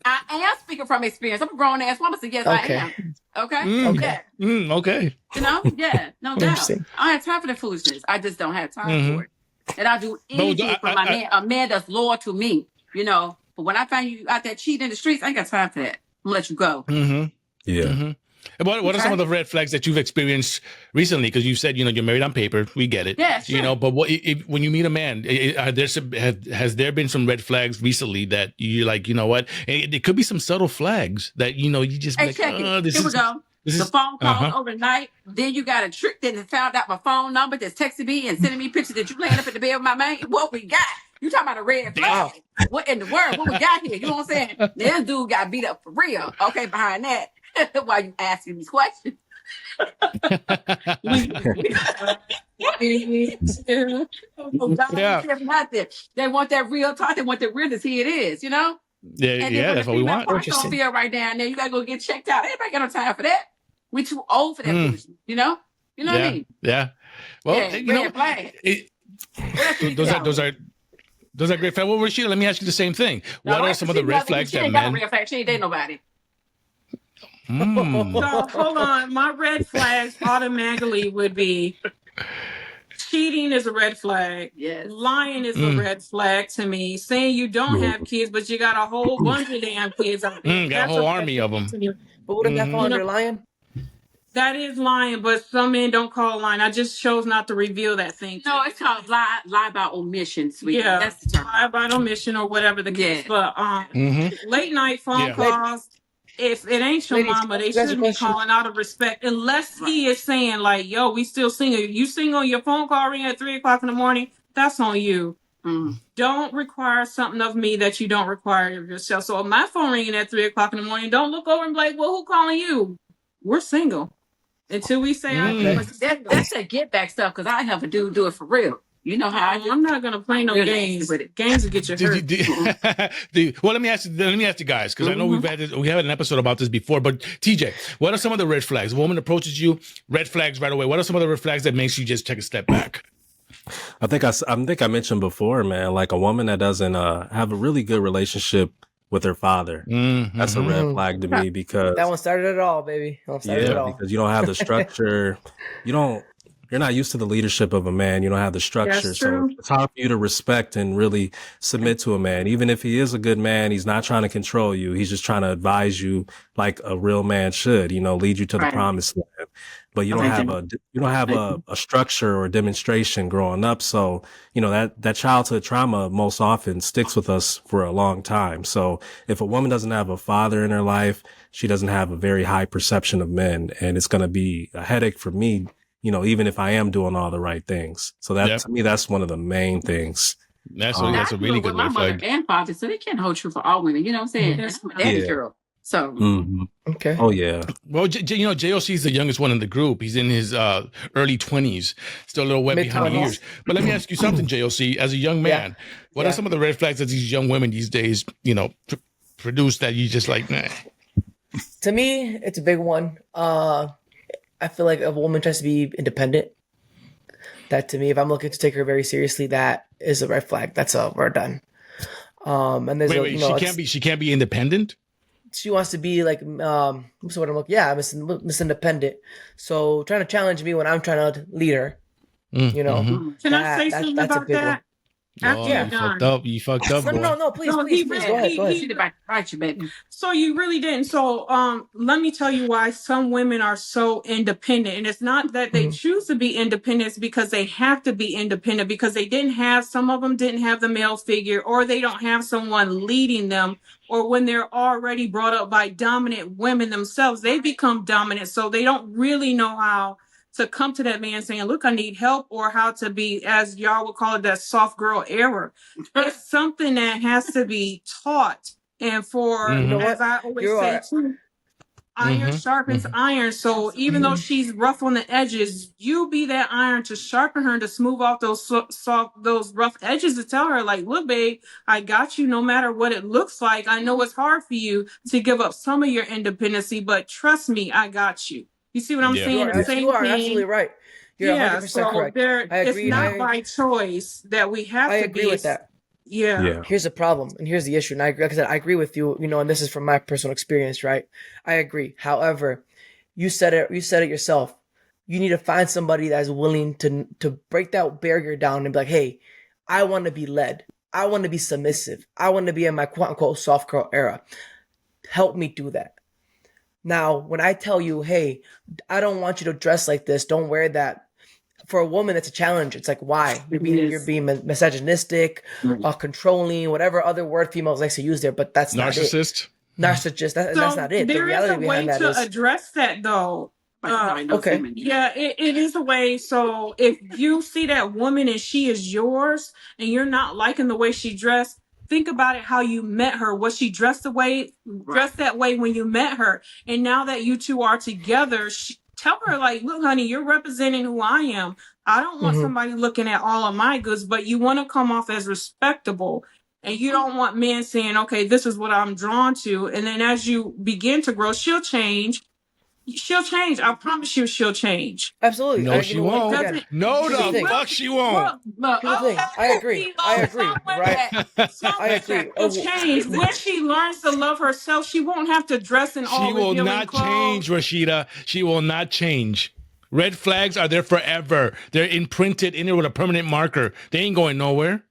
I am speaking from experience. I'm a grown ass woman, so yes, Okay. I am. Okay? Okay. Yeah. Okay. You know? Yeah, no doubt. I don't have time for the foolishness. I just don't have time for it. And I'll do anything for a man that's loyal to me, you know. But when I find you out there cheating in the streets, I ain't got time for that. I'm gonna let you go. Yeah. Mm-hmm. What are some of the red flags that you've experienced recently? Because you said, you're married on paper. We get it. Yeah, sure. But when you meet a man, has there been some red flags recently that you're like, you know what? It could be some subtle flags that, you just be like, check it. Here we go. The phone call overnight. Then you got a trick that found out my phone number that's texting me and sending me pictures that you laying up at the bed with my man. What we got? You talking about a red flag. What in the world? What we got here? You know what I'm saying? This dude got beat up for real. Okay, behind that. Why you asking these questions? They want that real talk. They want the realness. Here it is, you know? Yeah, that's what we want. Don't feel right down there. You gotta go get checked out. Everybody got no time for that. We too old for that foolishness, you know? You know what I mean? Yeah. Well, red flag. Those are great flags. Well, Rashida, let me ask you the same thing. What are some of the red flags that men? She ain't dating nobody. So hold on. My red flags automatically would be cheating is a red flag. Yes. Lying is a red flag to me. Saying you don't have kids, but you got a whole bunch of damn kids out there. Got a whole army of them. But wouldn't that fall under lying? That is lying, but some men don't call it lying. I just chose not to reveal that thing. No, it's called lie by omission, sweetie. Yeah, that's the term. Lie by omission or whatever the case. But late night phone calls. If it ain't your mama, they shouldn't be calling out of respect unless he is saying like, yo, we still single. You single, your phone call ring at 3 o'clock in the morning. That's on you. Don't require something of me that you don't require of yourself. So if my phone ringing at 3 o'clock in the morning, don't look over and be like, well, who calling you? We're single. Until we say that's that get back stuff because I have a dude do it for real. You know how I'm not gonna play no games with it. Games will get you hurt. Well, let me ask you guys because I know we had an episode about this before. But TJ, what are some of the red flags? A woman approaches you, red flags right away. What are some of the red flags that makes you just take a step back? I think I mentioned before, man, like a woman that doesn't have a really good relationship with her father. That's a red flag to me because that one started it all, baby. Because you don't have the structure. You're not used to the leadership of a man. You don't have the structure. So it's hard for you to respect and really submit to a man. Even if he is a good man, he's not trying to control you. He's just trying to advise you like a real man should, lead you to the promised land. But you don't have a structure or demonstration growing up. So, that childhood trauma most often sticks with us for a long time. So if a woman doesn't have a father in her life, she doesn't have a very high perception of men, and it's going to be a headache for me, even if I am doing all the right things. So that to me, that's one of the main things. That's a really good red flag. Mother and father, so they can't hold true for all women. You know what I'm saying? That's my daddy girl. So okay. Oh yeah. Well, JOC is the youngest one in the group. He's in his early 20s, still a little wet behind the ears. But let me ask you something, JOC. As a young man, what are some of the red flags that these young women these days, produce that you just like, nah? To me, it's a big one. I feel like if a woman tries to be independent, that to me, if I'm looking to take her very seriously, that is a red flag. That's we're done. And there's she can't be independent. She wants to be like Miss Independent. So trying to challenge me when I'm trying to lead her. Can I say something about that? After Oh, you're done. you fucked up, boy. No, please, please, go ahead. She did about to bite you, baby. So you really didn't. So let me tell you why some women are so independent. And it's not that they choose to be independent, it's because they have to be independent because some of them didn't have the male figure, or they don't have someone leading them, or when they're already brought up by dominant women themselves, they become dominant. So they don't really know how to come to that man saying, look, I need help, or how to be, as y'all would call it, that soft girl error. It's something that has to be taught. And for, as I always say, too, iron sharpens iron. So even though she's rough on the edges, you be that iron to sharpen her and to smooth off those rough edges, to tell her, like, look, babe, I got you no matter what it looks like. I know it's hard for you to give up some of your independency, but trust me, I got you. You see what I'm saying? You are absolutely right. You're 100% correct. I agree. It's not by choice that we have to be. I agree with that. Yeah. Here's the problem, and here's the issue. And like I said, I agree with you, and this is from my personal experience, right? I agree. However, you said it yourself. You need to find somebody that is willing to break that barrier down and be like, hey, I want to be led. I want to be submissive. I want to be in my quote unquote soft girl era. Help me do that. Now, when I tell you, hey, I don't want you to dress like this, don't wear that. For a woman, it's a challenge. It's like, why? You're being misogynistic, controlling, whatever other word females like to use there, but that's narcissist. Not it. Narcissist. That's not it. There is a way to address that, though. Okay. Yeah, it is a way. So if you see that woman and she is yours, and you're not liking the way she dressed, think about it, how you met her. Was she dressed that way when you met her? And now that you two are together, tell her, like, look, honey, you're representing who I am. I don't want somebody looking at all of my goods, but you want to come off as respectable. And you don't want men saying, okay, this is what I'm drawn to. And then as you begin to grow, she'll change. I promise you she'll change. Absolutely. No, she won't. No, the fuck she won't. I agree. Right. I agree. Will change. When she learns to love herself, she won't have to dress in all revealing clothes. She will not change, Rashida. She will not change. Red flags are there forever. They're imprinted in there with a permanent marker. They ain't going nowhere.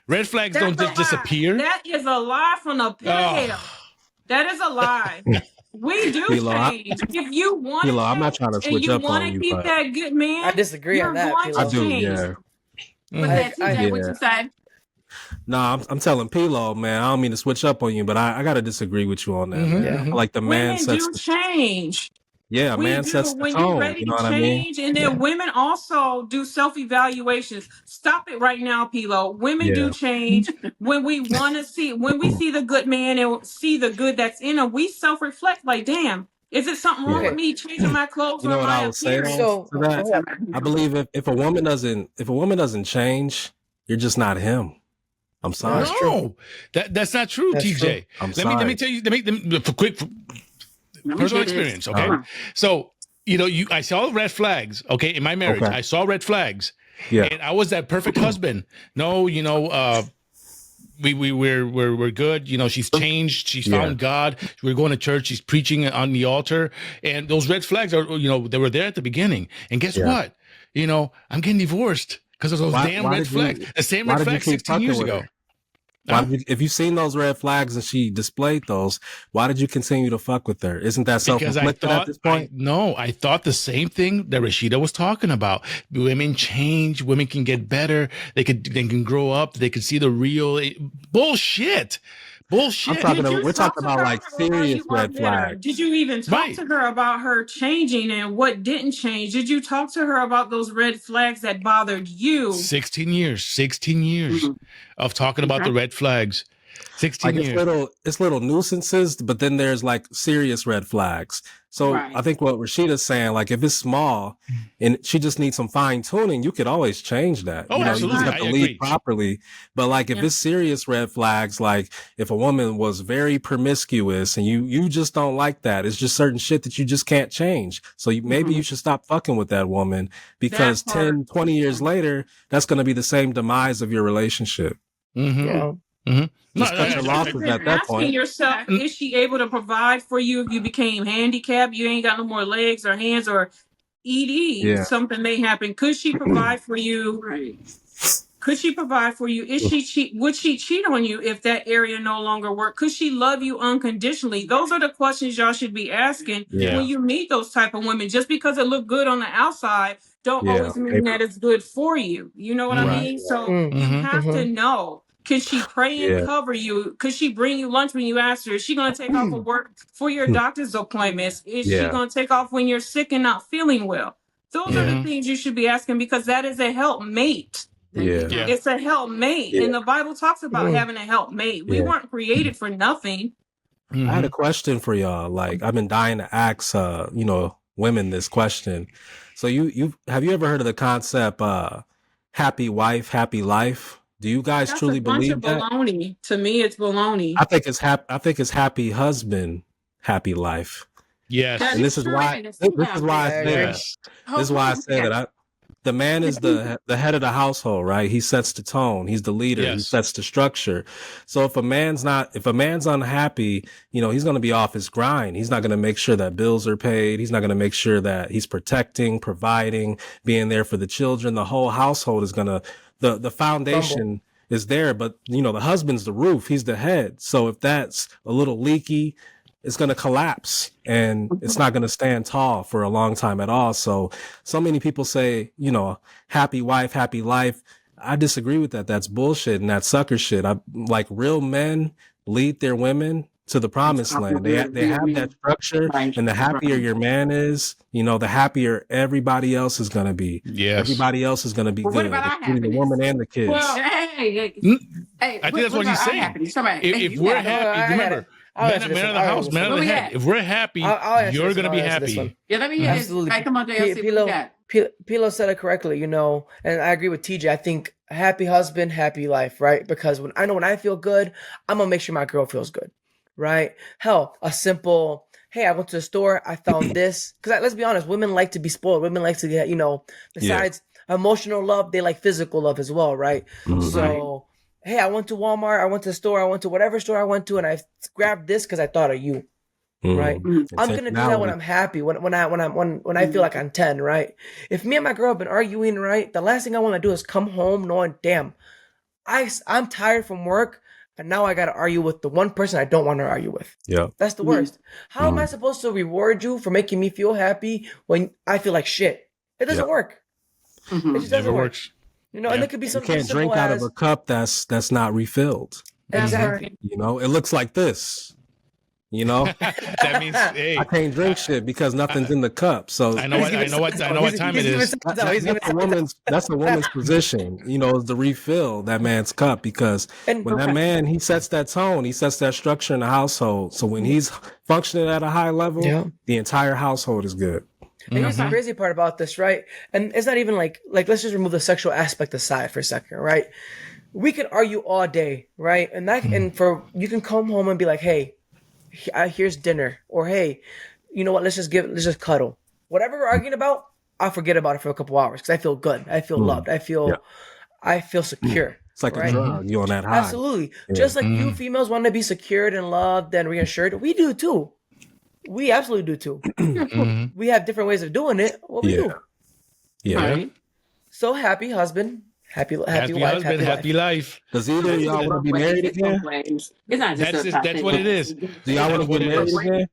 Red flags don't just disappear. That is a lie from the pit of hell. That is a lie. We do change. If you want to, I'm not trying to switch up on you, keep but that good man. I disagree on that. I do, yeah. What's that, TJ? What you say? No, I'm telling P-Lo, man, I don't mean to switch up on you, but I got to disagree with you on that, man. Like the man sets the change. Yeah, man sets the tone. You know what I mean? And then women also do self-evaluations. Stop it right now, P-Lo. Women do change. When we see the good man and see the good that's in him, we self-reflect like, damn, is it something wrong with me changing my clothes? You know what I would say to that? I believe if a woman doesn't change, you're just not him. I'm sorry. No, that's not true, that's TJ. True. Let me tell you. Let me for quick. Personal experience, okay? So, I saw red flags, okay, in my marriage. I saw red flags. Yeah. And I was that perfect husband. No, we're good. She's changed. She's found God. We're going to church. She's preaching on the altar. And those red flags are, they were there at the beginning. And guess what? I'm getting divorced because of those damn red flags. The same red flags 16 years ago. If you've seen those red flags and she displayed those, why did you continue to fuck with her? Isn't that self-inflicted at this point? I thought the same thing that Rashida was talking about. Women change. Women can get better. They can grow up. They can see the real bullshit. We're talking about like serious red flags. Did you even talk to her about her changing and what didn't change? Did you talk to her about those red flags that bothered you? 16 years of talking about the red flags. 16 years. It's little nuisances, but then there's like serious red flags. So I think what Rashida's saying, like if it's small and she just needs some fine tuning, you could always change that. Absolutely. You just have to lead properly. But like if it's serious red flags, like if a woman was very promiscuous and you just don't like that, it's just certain shit that you just can't change. So maybe you should stop fucking with that woman because 10, 20 years later, that's going to be the same demise of your relationship. Just cut your losses at that point. Asking yourself, is she able to provide for you if you became handicapped? You ain't got no more legs or hands or ED. Something may happen. Could she provide for you Could she provide for you? Is she cheat? Would she cheat on you if that area no longer worked? Could she love you unconditionally? Those are the questions y'all should be asking when you meet those type of women. Just because it look good on the outside, don't always mean that it's good for you. You know what I mean? So you have to know. Can she pray and cover you? Could she bring you lunch when you ask her? Is she going to take off of work for your doctor's appointments? Is she going to take off when you're sick and not feeling well? Those are the things you should be asking, because that is a helpmate. It's a helpmate. And the Bible talks about having a helpmate. We weren't created for nothing. I had a question for y'all. Like, I've been dying to ask, women this question. So have you ever heard of the concept, happy wife, happy life? Do you guys That's truly a bunch believe of that? baloney. To me, it's baloney. I think it's happy husband, happy life. Yes. And this is why I say that. This is why I say that. The man is the head of the household, right? He sets the tone. He's the leader. He sets the structure. So if a man's unhappy, he's going to be off his grind. He's not going to make sure that bills are paid. He's not going to make sure that he's protecting, providing, being there for the children. The whole household is going to, the foundation is there, but the husband's the roof. He's the head. So if that's a little leaky, it's going to collapse and it's not going to stand tall for a long time at all. So many people say, happy wife, happy life. I disagree with that. That's bullshit and that's sucker shit. Like, real men lead their women to the promised land. They have that structure, and the happier your man is, the happier everybody else is going to be. Yes. Everybody else is going to be good, including the woman and the kids. Well, I think that's what he's saying. If we're happy, remember, men of the house, men of the head. If we're happy, you're going to be happy. Yeah, let me hear Absolutely. Come on, JLC. Pilo said it correctly, and I agree with TJ. I think happy husband, happy life, right? Because when I feel good, I'm going to make sure my girl feels good, right? Hell, a simple, hey, I went to the store, I found this. Because let's be honest, women like to be spoiled. Women like to get, besides emotional love, they like physical love as well, right? Mm-hmm. So, hey, I went to Walmart, I went to the store, I went to whatever store I went to, and I grabbed this because I thought of you. Right. I'm gonna do that when I'm happy, when I feel like I'm 10, right? If me and my girl have been arguing, right, the last thing I want to do is come home knowing, damn, I'm tired from work, and now I gotta argue with the one person I don't want to argue with. Yeah. That's the worst. How am I supposed to reward you for making me feel happy when I feel like shit? It doesn't work. It just doesn't work. And it could be something. You can't drink out of a cup that's not refilled. Exactly. It looks like this. That means, hey, I can't drink shit because nothing's in the cup. So I know what time it is. That's a woman's position, is to refill that man's cup, because when that man, he sets that tone, he sets that structure in the household. So when he's functioning at a high level, the entire household is good. And here's the crazy part about this, right? And it's not even like let's just remove the sexual aspect aside for a second, right? We can argue all day, right? And you can come home and be like, hey, here's dinner, or hey, you know what? Let's just cuddle. Whatever we're arguing about, I'll forget about it for a couple hours because I feel good. I feel loved. I feel secure. It's like a drug. You on that high. Absolutely. Yeah. Just like you females want to be secured and loved and reassured, we do too. We absolutely do too. We have different ways of doing it. What we do. Yeah. Right? So happy husband. Happy wife, husband, happy life. Does either of y'all want to be married again? It's not just that's what it is. Do y'all want to be married again?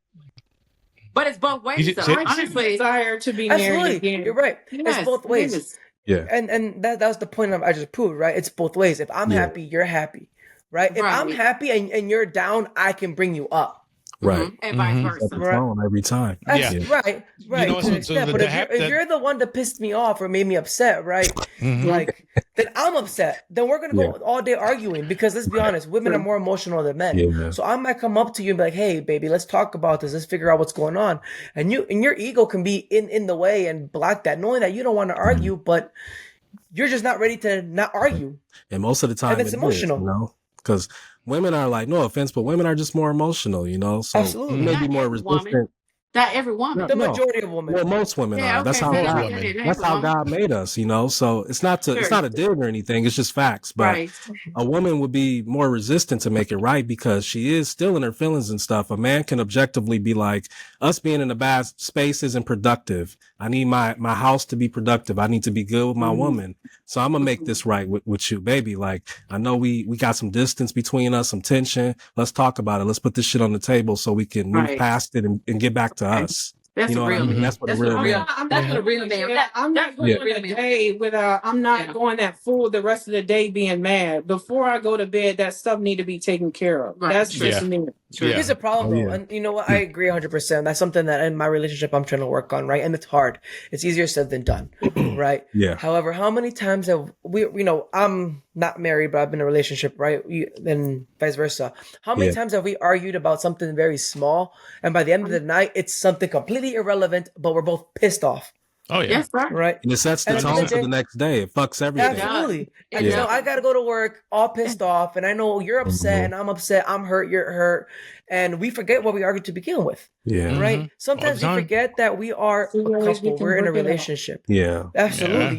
But it's both ways. So honestly, desire to be married again. You're right. It's both ways. Yeah. And that was the point I just proved, right? It's both ways. If I'm happy, you're happy, right? If I'm happy and you're down, I can bring you up. Right. And vice versa. Right. Every time. Right. But if you're the one that pissed me off or made me upset, right? Then I'm upset. Then we're gonna go all day arguing, because let's be honest, women are more emotional than men. Yeah. So I might come up to you and be like, hey, baby, let's talk about this. Let's figure out what's going on. And your ego can be in the way and block that, knowing that you don't want to argue, but you're just not ready to not argue. And most of the time it's emotional. Because women are like, no offense, but women are just more emotional, So absolutely. maybe more resistant Not every woman. The majority of women. Well, most women are. That's how God made us, So it's not a dig or anything. It's just facts. But a woman would be more resistant to make it right because she is still in her feelings and stuff. A man can objectively be like, us being in a bad space isn't productive. I need my house to be productive. I need to be good with my woman. So I'm gonna make this right with you, baby. Like, I know we got some distance between us, some tension. Let's talk about it. Let's put this shit on the table so we can move past it and get back to us. That's what I mean? That's what a real man. That's what a real man. I'm not going a day without. I'm not going that full the rest of the day being mad. Before I go to bed, that stuff need to be taken care of. Right. That's just me. Here's the problem, though, and you know what? I agree 100%. That's something that in my relationship I'm trying to work on, right? And it's hard. It's easier said than done, right? Yeah. However, how many times have we? I'm not married, but I've been in a relationship, right? And vice versa. How many times have we argued about something very small, and by the end of the night, it's something completely irrelevant, but we're both pissed off. Oh yeah, yes, sir. Right. And it sets the tone for the next day. It fucks everything. Absolutely. And I gotta go to work all pissed off, and I know you're upset, and I'm upset. I'm hurt. You're hurt, and we forget what we argued to begin with. Yeah. Right. Sometimes we forget that we are a couple. We're in a relationship. Yeah. Absolutely.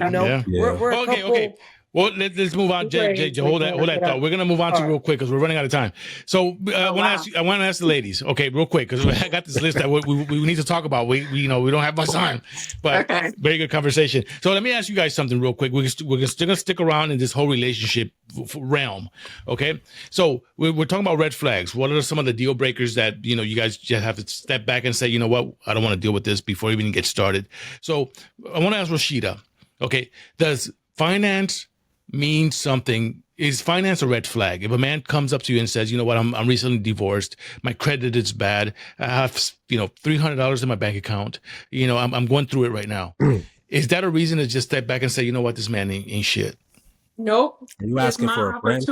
We're a couple. Okay. Well, let's move on. Jay, hold that thought. We're gonna move on to real quick because we're running out of time. So I want to ask the ladies, okay, real quick, because I got this list that we need to talk about. We don't have much time, but very good conversation. So let me ask you guys something real quick. We're still gonna stick around in this whole relationship realm, okay? So we're talking about red flags. What are some of the deal breakers that you guys just have to step back and say, you know what, I don't want to deal with this before we even get started. So I want to ask Rashida, okay, does finance means something? Is finance a red flag? If a man comes up to you and says, you know what, I'm recently divorced, my credit is bad, I have $300 in my bank account, I'm going through it right now. Is that a reason to just step back and say, you know what, this man ain't shit? Nope. Are you asking for a friend?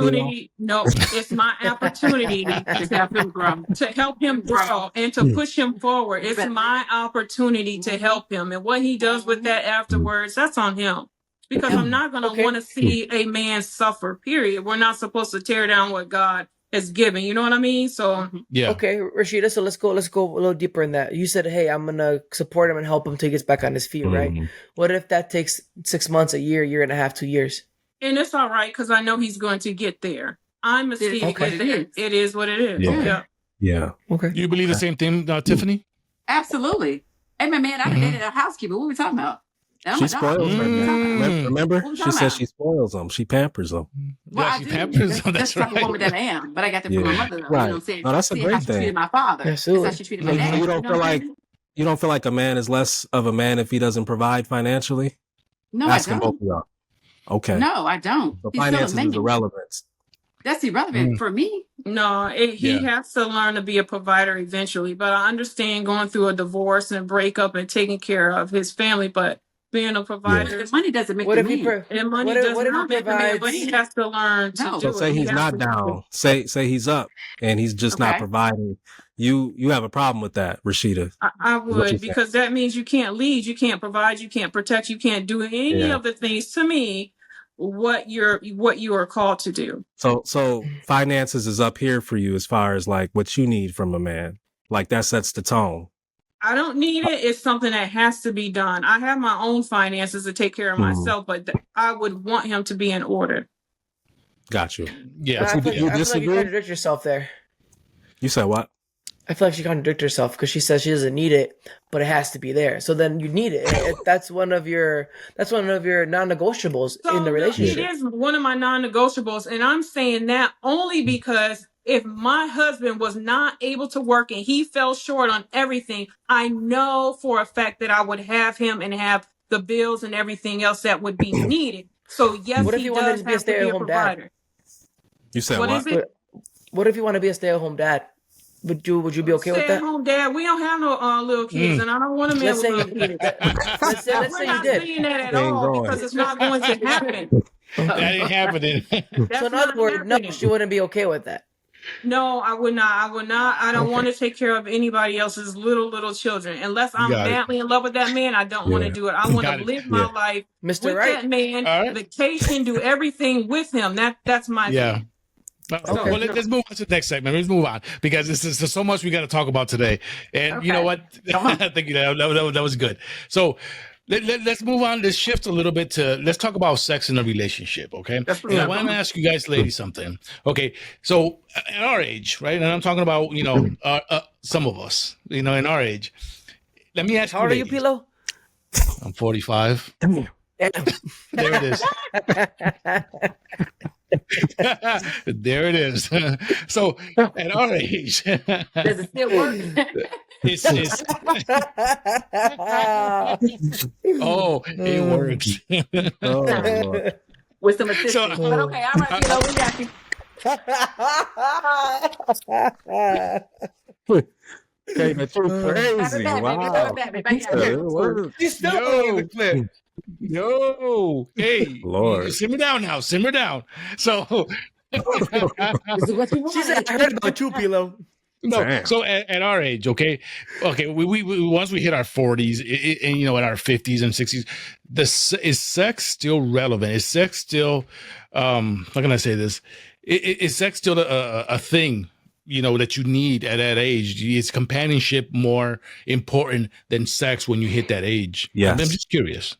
No, it's my opportunity to help him grow, and to push him forward. It's my opportunity to help him, and what he does with that afterwards, that's on him. Because I'm not going to want to see a man suffer, period. We're not supposed to tear down what God has given. You know what I mean? So, yeah. Okay, Rashida, so let's go a little deeper in that. You said, hey, I'm going to support him and help him till he gets back on his feet, right? What if that takes 6 months, a year and a half, 2 years? And it's all right because I know he's going to get there. I'm a seed. It is what it is. Yeah. Okay. Do you believe the same thing, Tiffiney? Absolutely. Hey, man, I dated a housekeeper. What are we talking about? She spoils them. Remember? She says she spoils them. She pampers them. Well, she pampers them. That's right. The woman that I am. But I got that from my mother. Right. You know what I'm saying? No, that's a great thing. She treated my father. Absolutely. That's how she treated my dad. You don't feel like a man is less of a man if he doesn't provide financially? No, Asking I don't. both of y'all. Okay. No, I don't. So finances is irrelevant. That's irrelevant for me. No, he has to learn to be a provider eventually. But I understand going through a divorce and breakup and taking care of his family. But being a provider, money doesn't make the man. Money does not make the man, but he has to learn to do so it. say he's not down. Say he's up and he's just not providing. You have a problem with that, Rashida? I would, because that means you can't lead, you can't provide, you can't protect, you can't do any of the things, to me, what you are called to do. So finances is up here for you as far as like what you need from a man. Like that sets the tone. I don't need it. It's something that has to be done. I have my own finances to take care of myself, but I would want him to be in order. Got you. Yeah. I feel like you contradict yourself there. You said what? I feel like she contradicted herself because she says she doesn't need it, but it has to be there. So then you need it. That's one of your non-negotiables in the relationship. It is one of my non-negotiables, and I'm saying that only because if my husband was not able to work and he fell short on everything, I know for a fact that I would have him and have the bills and everything else that would be needed. So yes, what if he wanted to be a stay-at-home dad? You said what? Is it? What if you want to be a stay-at-home dad? Would you be okay with that? Stay-at-home dad. We don't have no little kids, and I don't want a man with little kids. Let's say We're not saying that at all because it's not going to happen. That ain't happening. So in other words, no, she wouldn't be okay with that. No, I would not. I don't want to take care of anybody else's little children. Unless I'm madly in love with that man, I don't want to do it. I want to live my life with that man, vacation, do everything with him. That's my thing. Well, let's move on to the next segment. Let's move on because there's so much we got to talk about today. And you know what? I think that was good. So let's move on. Let's shift a little bit let's talk about sex in a relationship. Okay. And I want to ask you guys, ladies, something. Okay. So at our age, right? And I'm talking about, some of us, in our age. Let me ask you. How old are you, Pilo? I'm 45. Damn. There it is. There it is. So at our age, Does it still work? it's it works. Oh, Lord. With some assistance. But okay, all right, we got you. Okay, that's crazy. Wow. He's still playing the clip. Yo, hey, Lord. simmer down now. Simmer down. So, This is what you want. She said, "I heard about you, Pilo." no. Damn. So at our age, okay. We once we hit our 40s, and in our 50s and 60s, is sex still relevant? Is sex still? How can I say this? Is sex still a thing? That you need at that age? Is companionship more important than sex when you hit that age? Yes. I'm just curious.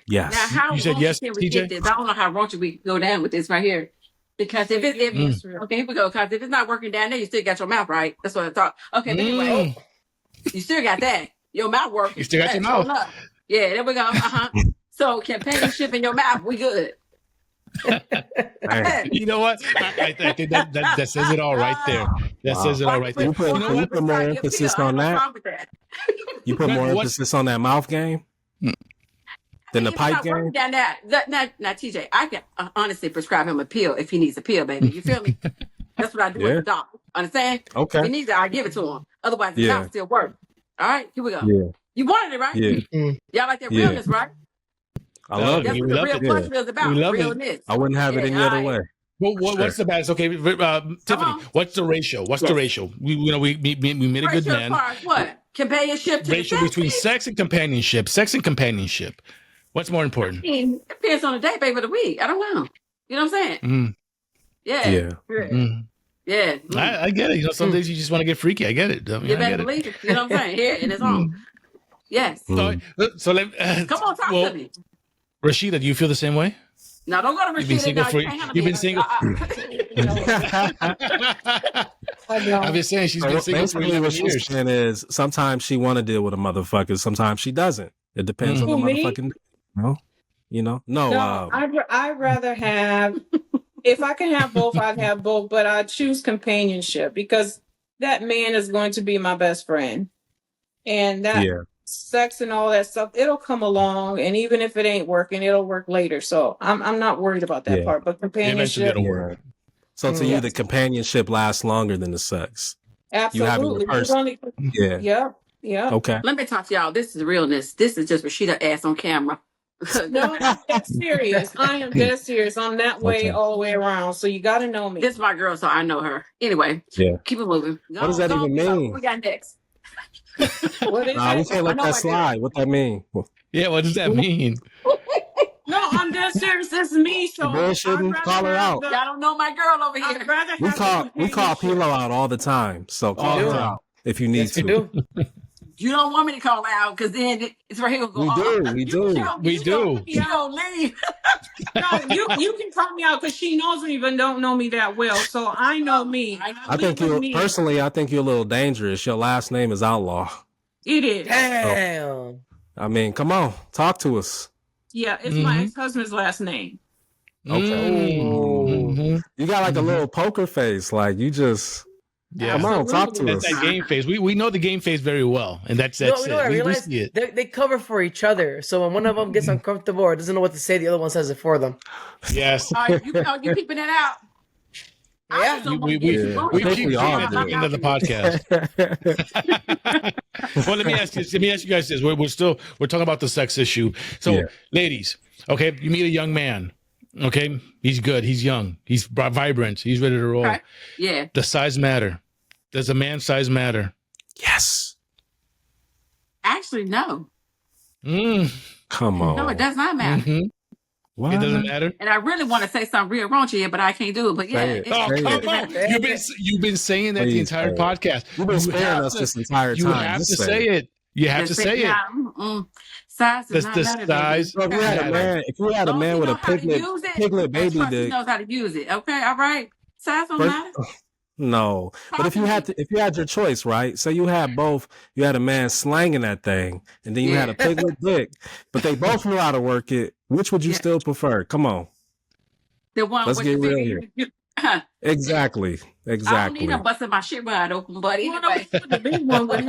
Yes. Now, how You said yes, can we get TJ? this? I don't know how raunchy we go down with this right here. Because if okay, here we go. Because if it's not working down there, you still got your mouth right. That's what I thought. Okay, but anyway, you still got that. Your mouth works. You still got your mouth. Yeah, there we go. So companionship in your mouth, we good. You know what? I think that says it all right there. That says it all right there. You put more emphasis on that. You put more emphasis on that mouth game than the pipe game. Now, TJ, I can honestly prescribe him a pill if he needs a pill, baby. You feel me? That's what I do with the doctor. Understand? Okay. If he needs it, I give it to him. Otherwise, the doctor still work. All right, here we go. Yeah. You wanted it, right? Yeah. Y'all like that realness, right? I love That's it. what the Real Plushville is about. We love realness. I wouldn't have it any other way. Well, what's the balance? Okay, Tiffany, what's the ratio? What's the ratio? We made a good man. What? Companionship to Ratio between sex and companionship. Sex and companionship. What's more important? It depends on the day, baby, of the week. I don't know. You know what I'm saying? Mm. Yeah. Yeah. Yeah. I get it. Some days you just want to get freaky. I get it. You better believe it. You know what I'm saying? Here, and it's on. Yes. So let come on, talk to me. Rashida, do you feel the same way? No, don't go to Rashida. You've been single. I've been saying she's been single for 11 years. And is sometimes she want to deal with a motherfucker, sometimes she doesn't. It depends on the motherfucking. No. I'd rather have. If I can have both, I'd have both. But I choose companionship because that man is going to be my best friend, and that. Yeah. Sex and all that stuff, it'll come along, and even if it ain't working, it'll work later. So I'm not worried about that part. But companionship, so to you, the companionship lasts longer than the sex. Absolutely. Yeah. Okay. Let me talk to y'all. This is realness. This is just Rashida ass on camera. No, that's serious. I am dead serious. I'm that way all the way around. So you got to know me. This is my girl, so I know her. Anyway, keep it moving. What does that even mean? What we got next? What is we can't let that slide. What that mean? Yeah, what does that mean? No, I'm dead serious. This is me. So call her out. Y'all don't know my girl over here. We call Pilo out all the time. So call her out if you need to. You don't want me to call out because then it's right here. We do. You don't leave. No, you can call me out because she knows me but don't know me that well. So I know me. I think you're a little dangerous. Your last name is Outlaw. It is. Damn. I mean, come on, talk to us. Yeah, it's my ex-husband's last name. Okay. You got like a little poker face, like you just. Yeah, come on, talk to us. That game face. We know the game face very well, and that's it. I realize they cover for each other. So when one of them gets uncomfortable or doesn't know what to say, the other one says it for them. Yes. You keeping it out? Yeah. We keep at the end of the podcast. Well, let me ask you guys this. We're talking about the sex issue. So, ladies, okay, you meet a young man. Okay, he's good. He's young. He's vibrant. He's ready to roll. Right. Yeah. Does size matter? Does a man's size matter? Yes. Actually, no. Come on. No, it does not matter. What? It doesn't matter. And I really want to say something real raunchy here, but I can't do it. But yeah, come on. You've been saying that the entire podcast. You've been sparing us this entire time. You have to say it. You have to say it. Size does not matter. Size. If you had a man with a piglet baby, he knows how to use it. Okay, all right. Size don't matter. No, but if you had your choice, right? So you had a man slanging that thing, and then you had a piglet dick, but they both knew how to work it. Which would you still prefer? Come on. The one. Let's get real here. Exactly. I don't need no busting my shit wide open, buddy. Anyway. The big one with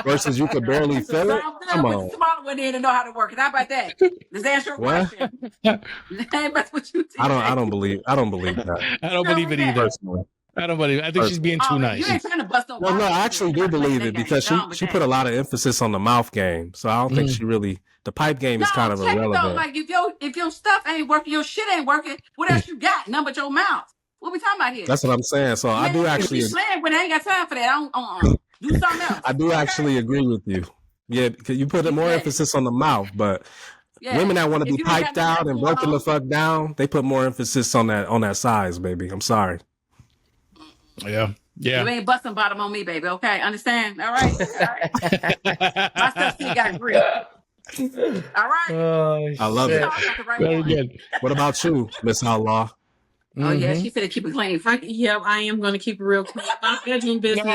versus you could barely fill it. Come on. The smaller one in to know how to work it. How about that? Does that answer your question? That's what you think. I don't believe that. I don't believe it either. Personally. I don't believe it. I think she's being too nice. You ain't trying to bust no. Well, no, I actually do believe it because she put a lot of emphasis on the mouth game. So I don't think she really. The pipe game is kind of irrelevant. Like if your stuff ain't working, your shit ain't working. What else you got? None but your mouth. What we talking about here? That's what I'm saying. So I do actually. When I ain't got time for that, I don't do something else. I do actually agree with you. Yeah, because you put more emphasis on the mouth, but women that want to be piped out and broken the fuck down, they put more emphasis on that size, baby. I'm sorry. Yeah. Yeah. You ain't busting bottom on me, baby. Okay, understand? All right. My stuff still got grip. All right. I love it. Very good. What about you, Miss Outlaw? Oh yeah, she finna keep it clean. Yep, I am gonna keep it real clean. My bedroom business.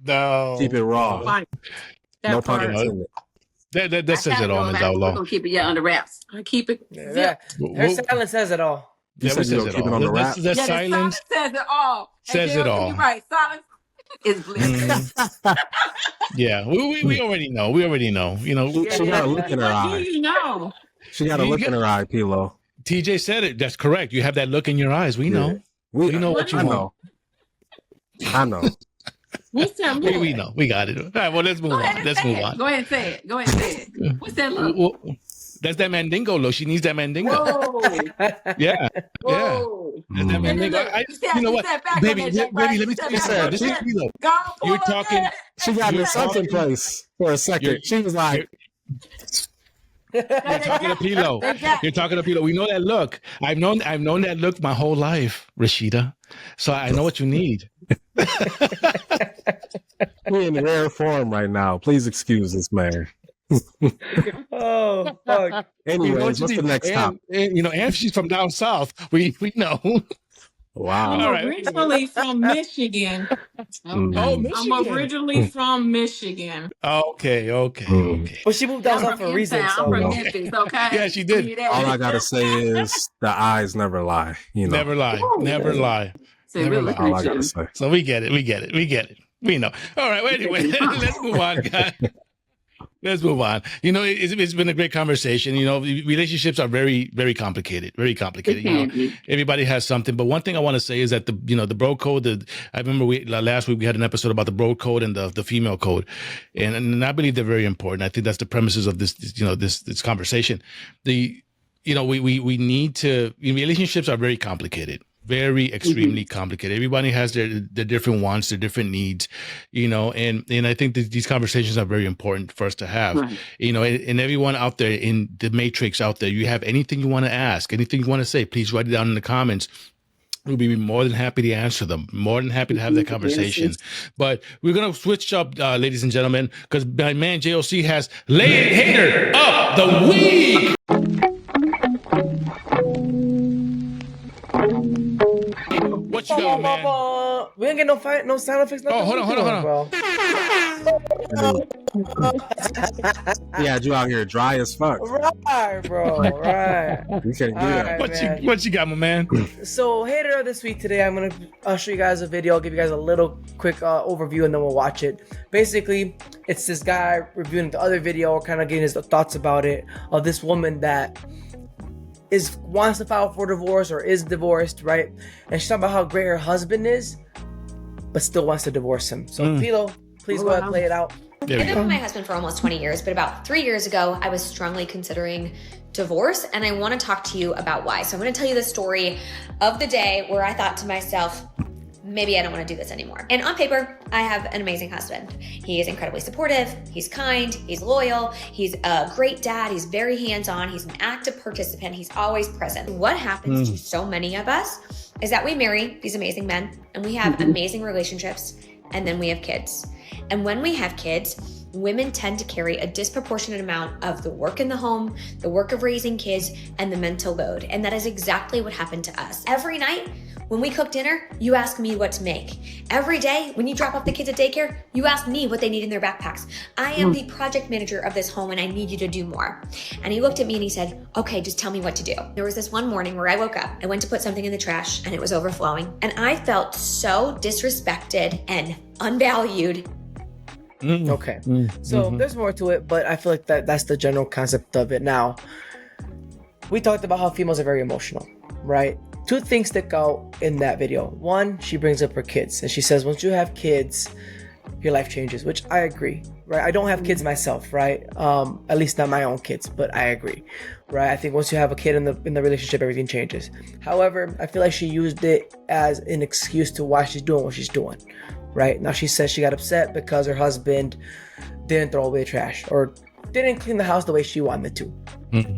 No. Keep it raw. No pun intended. That says it all, Miss Outlaw. We're gonna keep it under wraps. I keep it. Yeah. Her silence says it all. You said you keep it on the wrap. The silence says it all. Says it all. You're right. Silence is bliss. Yeah, we already know. We already know. You know, she got a look in her eye. You know, she got a look in her eye, Pilo. TJ said it. That's correct. You have that look in your eyes. We know. We know what you want. I know. What's that look? We know. We got it. All right. Well, let's move on. Let's move on. Go ahead and say it. What's that look? Well, that's that mandingo look. She needs that mandingo. Whoa. Yeah. Whoa. That's that mandingo. You know what, baby? Let me tell you something. This is Pilo. You're talking. She got in something place for a second. She was like. You're talking to Pilo. You're talking to Pilo. We know that look. I've known that look my whole life, Rashida. So I know what you need. We're in rare form right now. Please excuse this man. Oh fuck. Anyways, what's the next topic? And she's from down south. We know. Wow. I'm originally from Michigan. Oh, Michigan. I'm originally from Michigan. Okay. Well, she moved down south for a reason. I'm from Memphis, okay? Yeah, she did. All I gotta say is the eyes never lie. Never lie. Never lie. All I gotta say. So we get it. We know. All right. Well, anyway, let's move on, guys. Let's move on. It's been a great conversation. Relationships are very, very complicated. Very complicated. Everybody has something. But one thing I want to say is that the bro code. I remember last week we had an episode about the bro code and the female code, and I believe they're very important. I think that's the premises of this conversation. We need to. Relationships are very complicated. Very extremely complicated. Everybody has their different wants, their different needs, and I think that these conversations are very important for us to have. Right. And everyone out there in the matrix out there, you have anything you want to ask, anything you want to say, please write it down in the comments. We'll be more than happy to answer them. More than happy to have that conversation. But we're going to switch up, ladies and gentlemen, because my man JOC has Hater of the Week. What you got, man? We ain't get no sound effects. Oh, hold on. Bro. Yeah, you out here dry as fuck. Right, bro. Right. You can't do that. What you got, my man? So, hater of this week today, I'm gonna show you guys a video. I'll give you guys a little quick overview, and then we'll watch it. Basically, it's this guy reviewing the other video, kind of getting his thoughts about it, of this woman that wants to file for divorce or is divorced, right? And she's talking about how great her husband is, but still wants to divorce him. So, Philo, please go ahead and play it out. I've been with my husband for almost 20 years, but about 3 years ago, I was strongly considering divorce, and I want to talk to you about why. So I'm going to tell you the story of the day where I thought to myself, maybe I don't want to do this anymore. And on paper, I have an amazing husband. He is incredibly supportive, he's kind, he's loyal, he's a great dad, he's very hands-on, he's an active participant, he's always present. What happens to so many of us is that we marry these amazing men and we have amazing relationships, and then we have kids. And when we have kids, women tend to carry a disproportionate amount of the work in the home, the work of raising kids, and the mental load. And that is exactly what happened to us. Every night, when we cook dinner, you ask me what to make. Every day, when you drop off the kids at daycare, you ask me what they need in their backpacks. I am the project manager of this home and I need you to do more. And he looked at me and he said, okay, just tell me what to do. There was this one morning where I woke up, I went to put something in the trash and it was overflowing. And I felt so disrespected and unvalued. Okay. So there's more to it, but I feel like that's the general concept of it. Now, we talked about how females are very emotional, right? Two things stick out in that video. One, she brings up her kids and she says, once you have kids, your life changes, which I agree, right? I don't have kids myself, right? At least not my own kids, but I agree, right? I think once you have a kid in the relationship, everything changes. However, I feel like she used it as an excuse to why she's doing what she's doing, right? Now she says she got upset because her husband didn't throw away the trash or didn't clean the house the way she wanted to.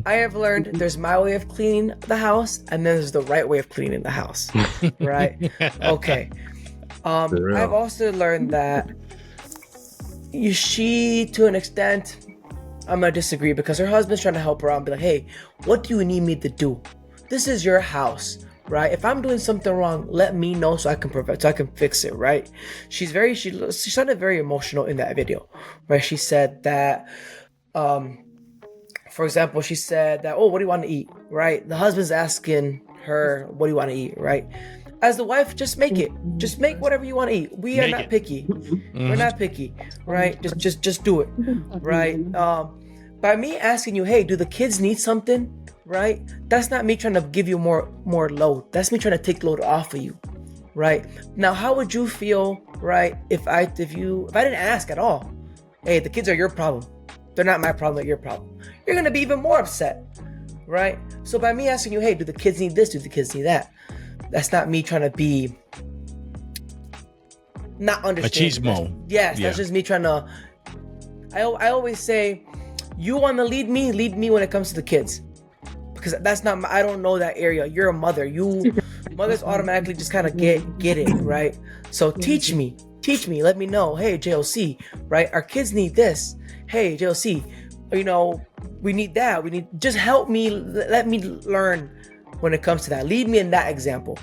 I have learned there's my way of cleaning the house and then there's the right way of cleaning the house, right? Okay. I've also learned that she, to an extent, I'm gonna disagree because her husband's trying to help her out and be like, hey, what do you need me to do? This is your house, right? If I'm doing something wrong, let me know so I can fix it, right? She sounded very emotional in that video, right? She said that, for example, she said that, oh, what do you want to eat, right? The husband's asking her, what do you want to eat, right? As the wife, just make it. Just make whatever you want to eat. We are not picky. We're not picky, right? Just do it, right? By me asking you, hey, do the kids need something, right? That's not me trying to give you more load. That's me trying to take load off of you, right? Now, how would you feel, right, if I didn't ask at all? Hey, the kids are your problem. They're not my problem, they're your problem. You're gonna be even more upset, right? So by me asking you, hey, do the kids need this? Do the kids need that? That's not me trying to be not understanding. Machismo. Yes, that's just me trying to. I always say, you want to lead me when it comes to the kids, because that's not. I don't know that area. You're a mother. Mothers automatically just kind of get it, right? So teach me. Let me know. Hey, JOC, right? Our kids need this. Hey, JOC, we need that. Just help me. Let me learn when it comes to that. Lead me in that example.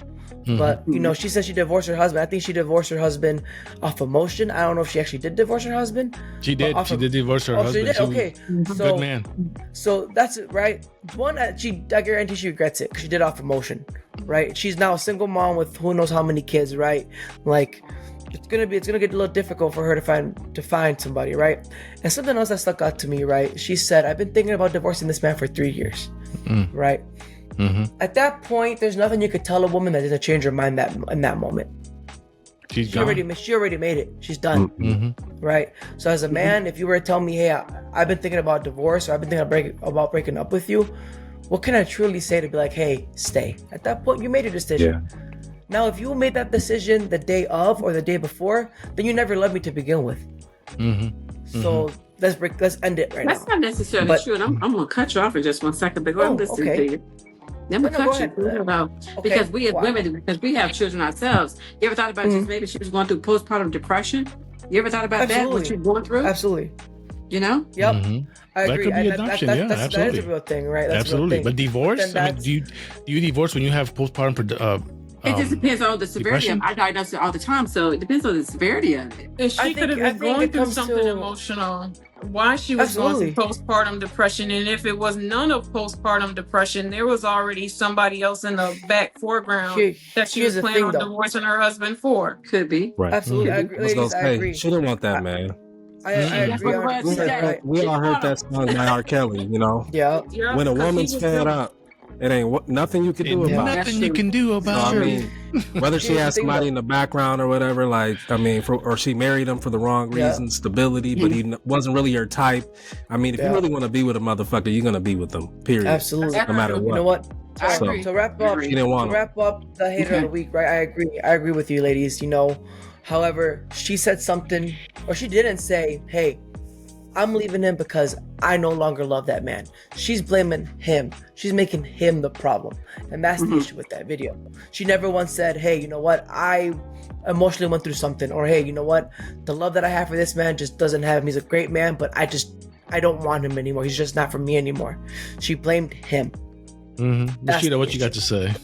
But she said she divorced her husband. I think she divorced her husband off emotion. I don't know if she actually did divorce her husband. She did. She did divorce her husband. She did? Okay. So, good man. So that's it, right? One, I guarantee she regrets it because she did it off emotion, right? She's now a single mom with who knows how many kids, right? Like, it's gonna get a little difficult for her to find somebody, right? And something else that stuck out to me, right? She said, I've been thinking about divorcing this man for 3 years, right? At that point, there's nothing you could tell a woman that doesn't change her mind in that moment. She already made it. She's done, right? So as a man, if you were to tell me, hey, I've been thinking about divorce or I've been thinking about breaking up with you, what can I truly say to be like, hey, stay? At that point, you made a decision. Yeah. Now, if you made that decision the day of or the day before, then you never loved me to begin with. So let's end it right now. That's not necessarily true. And I'm going to cut you off in just 1 second because I'm listening to you. I'm going to cut you because we as women, because we have children ourselves. You ever thought about just maybe she was going through postpartum depression? You ever thought about that? What you're going through? Absolutely. Yep. I agree. That could be adoption. Absolutely. That is a real thing, right? That's absolutely. But divorce? I mean, do you divorce when you have postpartum? It just depends on the severity of it. I diagnose it all the time, so it depends on the severity of it. And she could have been going through something emotional. Why she was going through postpartum depression, and if it was none of postpartum depression, there was already somebody else in the back foreground that she was planning on divorcing her husband for. Could be. Right. Absolutely. I agree. She didn't want that, man. I agree. We all heard that song by R. Kelly, Yeah. When a woman's fed up, It ain't nothing you can do about it. Nothing you can do about it. Whether she has somebody in the background or whatever, or she married him for the wrong reasons, stability, but he wasn't really your type. I mean, if you really want to be with a motherfucker, you're going to be with them, period. Absolutely. No matter what. You know what? To wrap up the hater of the week, right? I agree with you, ladies. However, she said something, or she didn't say, hey, I'm leaving him because I no longer love that man. She's blaming him. She's making him the problem. And that's the issue with that video. She never once said, hey, you know what? I emotionally went through something. Or, hey, you know what? The love that I have for this man just doesn't have him. He's a great man, but I don't want him anymore. He's just not for me anymore. She blamed him. Rashida, what you got to say?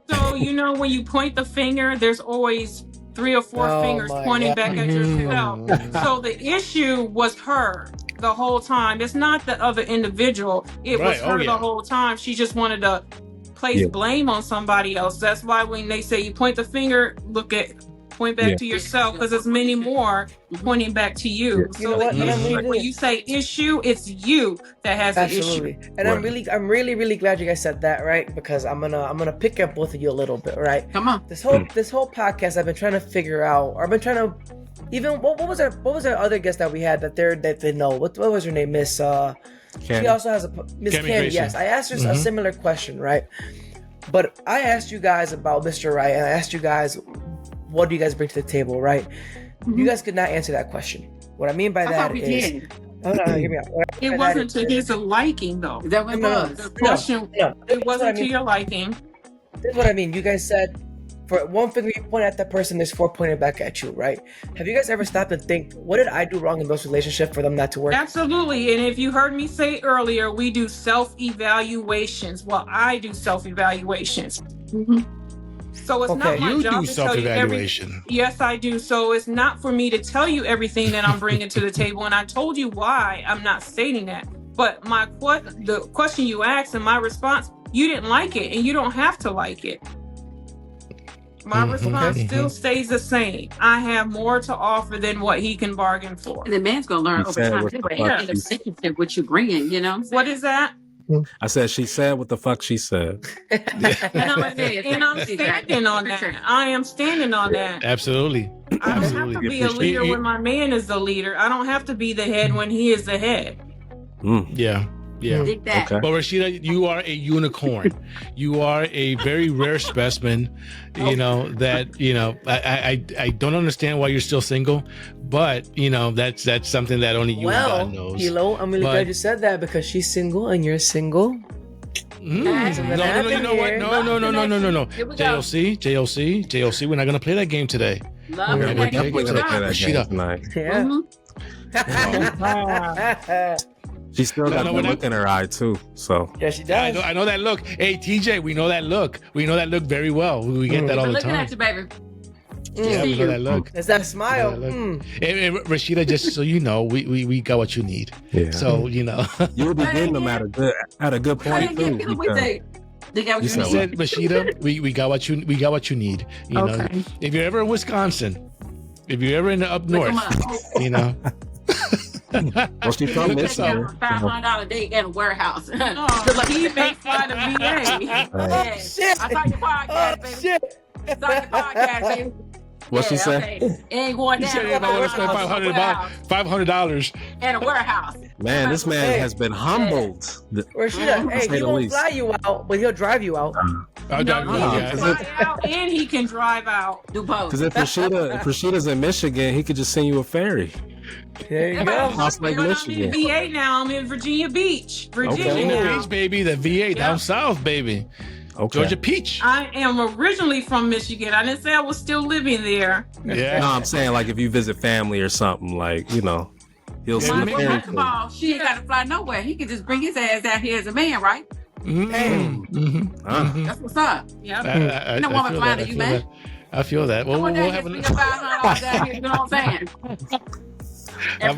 So, when you point the finger, there's always 3 or 4 fingers pointing back at yourself. So the issue was her the whole time. It's not the other individual. It was her the whole time. She just wanted to place blame on somebody else. That's why when they say you point the finger, point back to yourself, because there's many more pointing back to you. So when you say issue, it's you that has the issue. And I'm really glad you guys said that, right? Because I'm gonna pick up both of you a little bit, right? Come on. This whole podcast, I've been trying to figure out, or I've been trying to even what was our other guest that we had that they know what was her name, Miss she also has a Miss Candy. Yes, I asked her a similar question, right? But I asked you guys about Mr. Right, and I asked you guys, what do you guys bring to the table, right? You guys could not answer that question. What I mean by that is... Hold on, hear me out. It wasn't to his liking, though. Is that what it was? The question, it wasn't to your liking. This is what I mean. You guys said, for one finger you point at that person, there's 4 pointed back at you, right? Have you guys ever stopped and think, what did I do wrong in those relationships for them not to work? Absolutely. And if you heard me say earlier, we do self-evaluations. Well, I do self-evaluations. So it's not my job to tell you everything. Yes, I do. So it's not for me to tell you everything that I'm bringing to the table. And I told you why I'm not stating that. But the question you asked and my response, you didn't like it, and you don't have to like it. My response still stays the same. I have more to offer than what he can bargain for. And the man's going to learn over time. In the relationship, what you bringing, What is that? I said, she said what the fuck she said. And I'm standing on that. I am standing on that. Absolutely. I don't have to be a leader when my man is the leader. I don't have to be the head when he is the head. Yeah. Dig that. But Rashida, you are a unicorn. You are a very rare specimen. I don't understand why you're still single, but that's something that only you and God knows. I'm really glad you said that, because she's single and you're single. No. You know what? No. JLC. We're not gonna play that game today. Love We're definitely gonna play that game tonight. Yeah. She still got the look in her eye too. So yeah, she does. I know that look. Hey, TJ, we know that look. We know that look very well. We get that all the time. Looking at you, baby. Yeah, we know that look. It's that smile. And Rashida, just so you know, we got what you need. Yeah. So you'll be getting them at a good point too. You said, Rashida, we got what you need. Okay. If you're ever in Wisconsin, if you're ever in the up north, Well, she from this summer. $500 a day in a warehouse. He may fly to VA. Shit. I saw your podcast, baby. Shit. I saw your podcast, baby. What she said? Okay. It ain't going down. You said everybody want to spend $500 in a warehouse. Man, this man has been humbled. Rashida, he won't fly you out, but he'll drive you out. He can fly out and he can drive out. Do both. Because if Rashida's in Michigan, he could just send you a ferry. There you go. Like Michigan. I'm in VA now. I'm in Virginia Beach. Virginia Beach, baby. The VA down south, baby. Okay. Georgia Peach. I am originally from Michigan. I didn't say I was still living there. Yeah. No, I'm saying like if you visit family or something, like he'll send a ferry. She ain't got to fly nowhere. He can just bring his ass out here as a man, right? That's what's up. Yeah. No woman flying to you, man. I feel that. Well, we'll have a... $500 down here, you know what I'm saying? So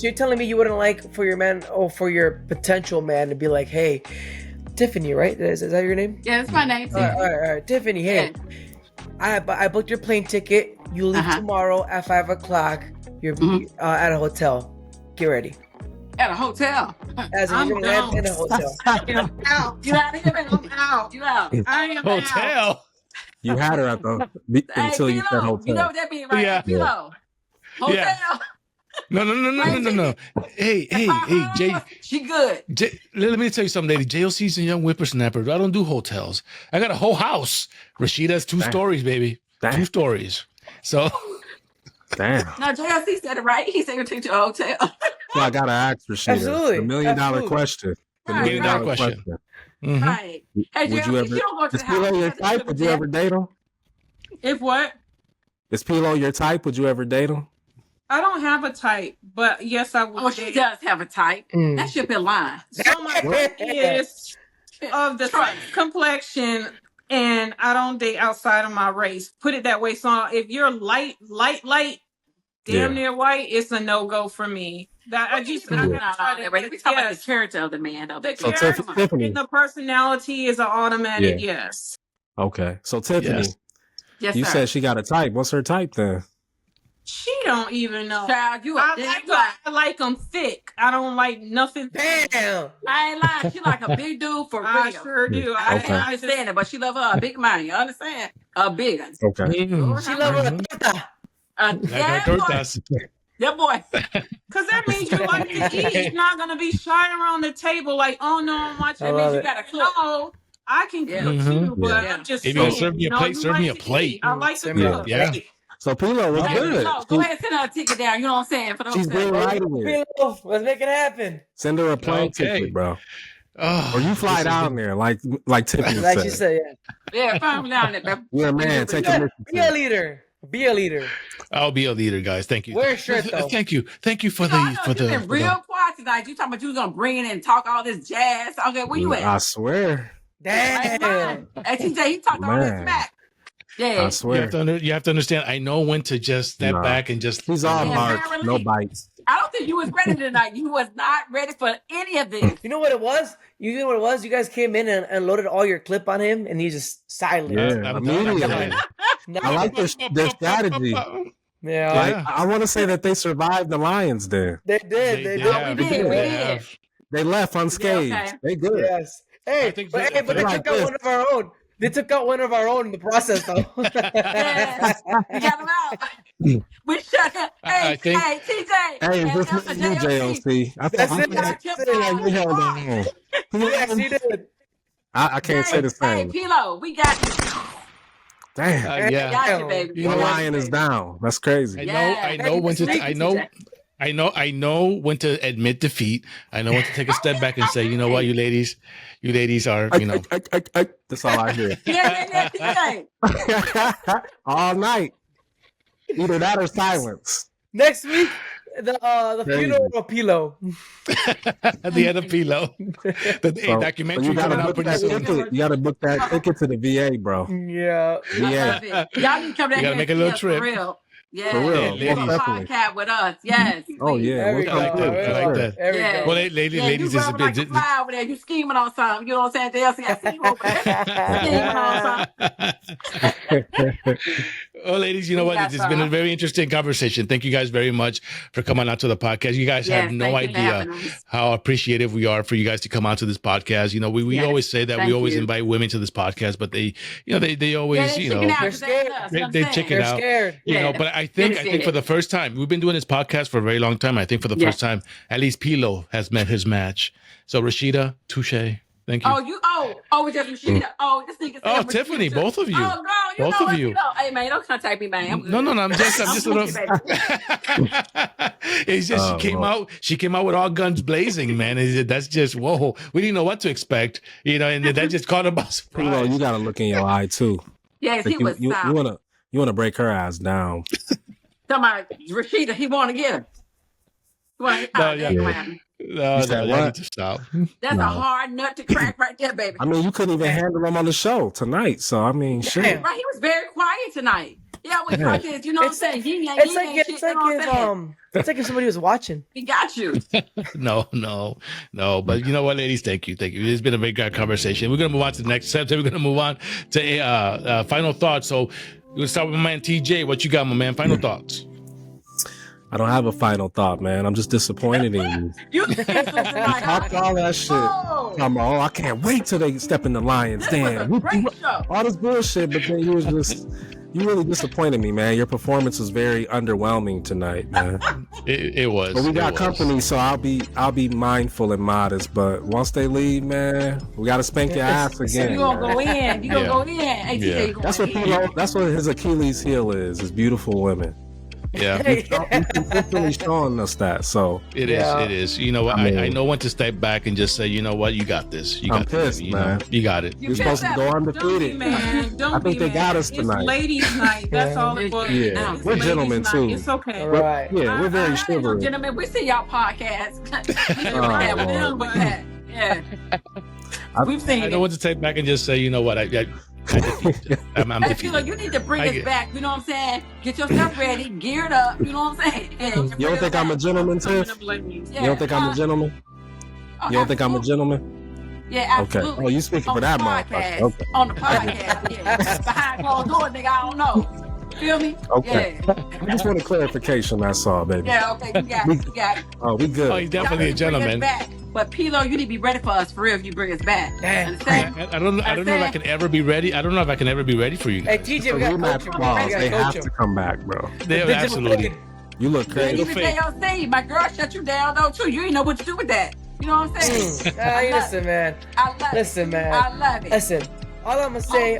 you're telling me you wouldn't like for your man or for your potential man to be like, hey, Tiffiney, right? Is that your name? Yeah, that's my name. All right. Tiffiney, hey, I booked your plane ticket. You leave tomorrow at 5:00. You're at a hotel. Get ready. At a hotel. As I'm a man in a hotel. out. You out of here, man. I'm out. You out. I am out. Hotel. You had her at the until you said Philo, hotel. you know what that means, right? Yeah. Philo. Hotel. Yeah. No. Hey, Jay. She good. Let me tell you something, lady. JOC's a young whippersnapper. I don't do hotels. I got a whole house. Rashida's 2 stories, baby. Damn. 2 stories. So. Damn. No, JLC said it right. He said he'll take you to a hotel. So I gotta ask Rashida. Absolutely. The $1 million Absolutely. question. The Right. $1 million Million question. Mhm. Right. Hey, Would JLC, you ever? don't go to Is the house. Pilo You your have to type? go Would to you bed. ever date him? If what? Is Pilo your type? Would you ever date him? I don't have a type, but yes, I would. Oh, she does have a type. That should be lying. So my type is of the same complexion, and I don't date outside of my race. Put it that way. So if you're light, damn near white, it's a no-go for me. That I just I gotta try to. We talk about the character of the man, though. The So character Tiffany. and the personality is an automatic yes. Okay. So Tiffany, Yes. Yes, you sir. said she got a type. What's her type then? She don't even know. Child, you I like them thick. I don't like nothing. Damn. I ain't lying. She like a big dude for real. I sure do. I Okay. can't understand it, but she love her a big man. You understand? A big one. Okay. Mhm. She love her torta. Yeah, boy. That boy. Because that means you like to eat. You're not going to be shy around the table like, oh no, I'm watching. I That love means you it. gotta cook. No, I can cook Yeah. too, but Yeah. I'm just If you saying, serve me a you know, plate, you serve like me a to plate. eat. I like to Serve me a cook. Yeah. So Pilo was Hey, good. no, go ahead and send her a ticket down. You know what I'm saying? For those She's that- been writing it. Let's make it happen. Send her a plane Okay. ticket, bro. Oh, Or you fly this is down there, like Tiffany Like said. she said, Yeah, find me down there, baby. You're a man. Take a yeah. mission. Be a leader. Be a leader. I'll be a leader, guys. Thank you. Wear a shirt, though. Thank you for I know the you've been real quiet tonight. You talking about you was gonna bring in and talk all this jazz. Okay, where you at? I swear. Damn. Hey, TJ, he talked all this Man. smack. I Yeah. You swear. you have to understand. I know when to just step Nah. back and just. He's all Yeah, bark, apparently. no bites. I don't think you was ready tonight. You was not ready for any of this. You know what it was? You know what it was? You guys came in and loaded all your clip on him, and he's just silent. Yeah, immediately. I like their strategy. Yeah. Like, I want to say that they survived the Lions there. They did. They They did. have. We did. They They left unscathed. Yeah, okay. They good. Yes. Hey, I think but, so. but they Like took out this. one of our own. They took out one of our own in the process, though. Yes. We got him out. We shut him. Hey, I think- hey, TJ. Hey, and this Elsa is you, JOC. I That's thought it. That's it. like we held on. Yes, he did. I can't say the Hey, same. Pilo, we got you. Damn. yeah. Got you, baby. You know One what? lion is down. That's I crazy. know. Yeah. I know when to. Hey, I know when to admit defeat. I know when to take a step back and say, you know what, you ladies are, you know. That's all I hear. Yeah, TJ. All night. Either that or silence. Next week, the Crazy. funeral of Pilo. At the end of Pilo, the documentary you gotta coming out book pretty that soon. ticket. You gotta book that ticket to the VA, bro. Yeah. I VA. love it. Y'all need to come down You gotta here make a and little see us trip. For real. Yeah. For real. Yeah, Do a ladies. podcast with us. Yes. Oh please. yeah, There we we'll go. like come that. through. I like that. There we Yeah. go. Well, ladies, Yeah, ladies, you this has rubbing like been. a fly over there. You scheming on something. You know what I'm saying? They I see you over there. Scheming on something. Oh, ladies, you know what? It's been a very interesting conversation. Thank you guys very much for coming out to the podcast. You guys Yes, have no thank you for idea having us. how appreciative we are for you guys to come out to this podcast. You know, we Yes, always say that we thank always you. invite women to this podcast, but they always, Yeah, they you chicken know, out 'cause they ain't us, you know what I'm they saying? chicken They're out. scared. You know, Yeah. but I think for the first time, we've been doing this podcast for a very long time. I think for the first time, at least Pilo has met his match. So Rashida, touche. Thank you. It's just Rashida. This nigga said Oh, Rashida Tiffany, too. both of you. Oh, girl, you Both know of what? you. Hey, man, don't contact me, man. I'm good. No, I'm just a little. It's just Oh, she came out with all guns blazing, man. That's just whoa. We didn't know what to expect, you know, and that just caught us by surprise. You gotta look in your eye too. Yes, Like he was you silent. wanna break her ass down. Somebody, Rashida, he want to get her. No, yeah. No, You said you what? need to stop. That's No. a hard nut to crack right there, baby. I mean, you couldn't even handle him on the show tonight. So I mean, shit. Damn. Right, he was very quiet tonight. Yeah, we Yeah. talked this, you know what I'm saying? Yin yang, It's yin like yang it's shit, like you know what I'm saying? it's like if somebody was watching. He got you. No. But you know what, ladies? Thank you. It's been a very good conversation. We're gonna move on to the next step. We're gonna move on to final thoughts. So we'll start with my man TJ. What you got, my man? Final thoughts. I don't have a final thought, man. I'm just disappointed in you. You talked all that shit. I can't wait till they step in the lion's den. All this bullshit, but then you really disappointed me, man. Your performance was very underwhelming tonight, man. It was. But we got company, so I'll be mindful and modest. But once they leave, man, we gotta spank your ass again. You gonna go in? You gonna go in? Hey, That's what his Achilles heel is beautiful women. Yeah, he's consistently showing us that. So it is. You know what? I know when to step back and just say, you know what, you got this. I'm pissed, man. You got it. You're supposed to go undefeated. Don't I think they got us tonight. It's ladies' night. That's all it was. Yeah, we're gentlemen too. It's okay. Right. Yeah, we're very chivalrous. Gentlemen, we see y'all podcasts. Yeah. We've seen it. I know when to take back and just say, you know what, I'm defeated. You need to bring us back. You know what I'm saying? Get yourself ready, geared up. You know what I'm saying? You don't think I'm a gentleman, Tiff? You don't think I'm a gentleman? You don't think I'm a gentleman? Yeah, absolutely. Okay. Oh, you speaking for that motherfucker? Okay. On the podcast, yeah. Behind closed doors, nigga, I don't know. Feel me? Okay. Yeah. I just want a clarification. That's all, baby. Yeah. Okay. You got it. Oh, we good. Oh, he's definitely a gentleman. But Pilo, you need to be ready for us for real if you bring us back. I don't know if I can ever be ready. I don't know if I can ever be ready for you guys. Hey, TJ, we got to coach him. They have to come back, bro. Absolutely. You look crazy. Even JLC, my girl shut you down though too. You ain't know what to do with that. You know what I'm saying? Listen, man. I love it. Man. I love it. Listen, all I'm gonna say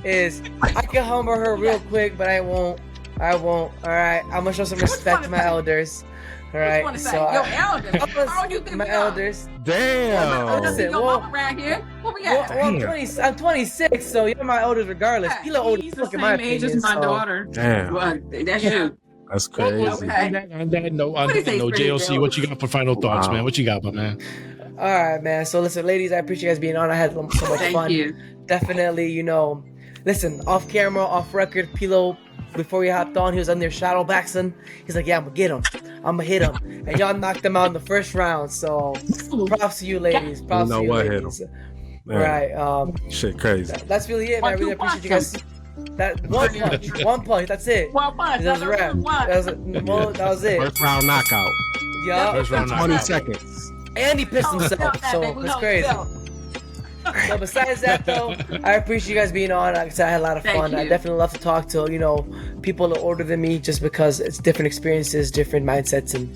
is I can humble her real quick, but I won't. All right, I'm gonna show some respect to my elders. All right, so your elders. How you think my elders? Damn. Listen, around here. What we at? I'm 26, so you're my elders regardless. You're older. He's the same age as my daughter. Damn. Well, that's you. That's crazy. On that note, JLC, what you got for final thoughts, man? What you got, my man? All right, man. So listen, ladies, I appreciate you guys being on. I had so much fun. Thank you. Definitely, listen, off camera, off record, Pilo, before we hopped on, he was on there shadow boxing. He's like, yeah, I'm gonna get him. I'm gonna hit him. And y'all knocked him out in the first round. So props to you, ladies. Props to you, ladies. Hit him. Right. Shit crazy. That's really it, man. I really appreciate you guys. That one punch. That's it. One punch. That was a wrap. That was it. First round knockout. Yeah. First round 20 seconds. And he pissed himself. So it's crazy. So besides that, though, I appreciate you guys being on. Like I said, I had a lot of fun. I definitely love to talk to people that are older than me, just because it's different experiences, different mindsets, and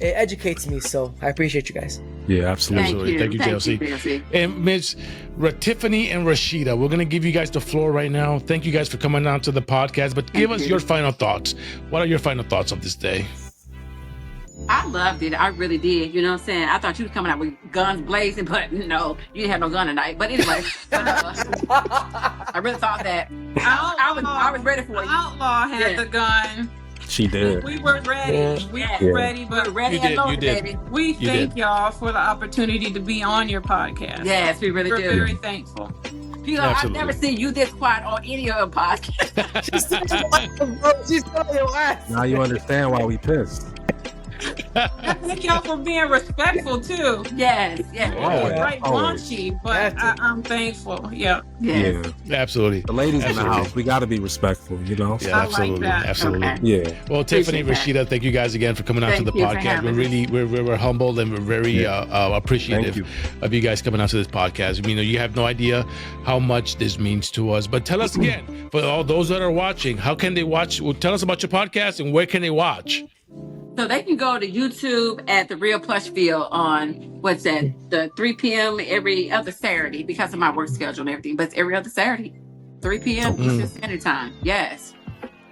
it educates me. So I appreciate you guys. Yeah, absolutely. Thank you, JLC. And Ms. Tiffiney and Rashida, we're gonna give you guys the floor right now. Thank you guys for coming on to the podcast. But give us your final thoughts. What are your final thoughts of this day? I loved it. I really did. You know what I'm saying? I thought you was coming out with guns blazing, but no, you didn't have no gun tonight. But anyway, I really thought that. I was ready for you. Outlaw had the gun. She did. We were ready. We were ready, but ready and loaded, baby. We thank y'all for the opportunity to be on your podcast. Yes, we really do. We're very thankful. I've never seen you this quiet on any of the podcasts. She's telling your ass. Now you understand why we pissed. Thank y'all for being respectful too. Yes. Right, raunchy, but I'm thankful. Yeah, absolutely. The ladies in the house, we got to be respectful, Yeah, absolutely, absolutely. Okay. Yeah. Well, Tiffiney, Rashida, thank you guys again for coming out to the podcast. We're humbled and we're very appreciative of you guys coming out to this podcast. You have no idea how much this means to us. But tell us again, for all those that are watching, how can they watch? Well, tell us about your podcast and where can they watch? So they can go to YouTube at the Real Plushville on the 3 p.m. every other Saturday because of my work schedule and everything. But it's every other Saturday, 3 p.m. Eastern Standard Time. Yes,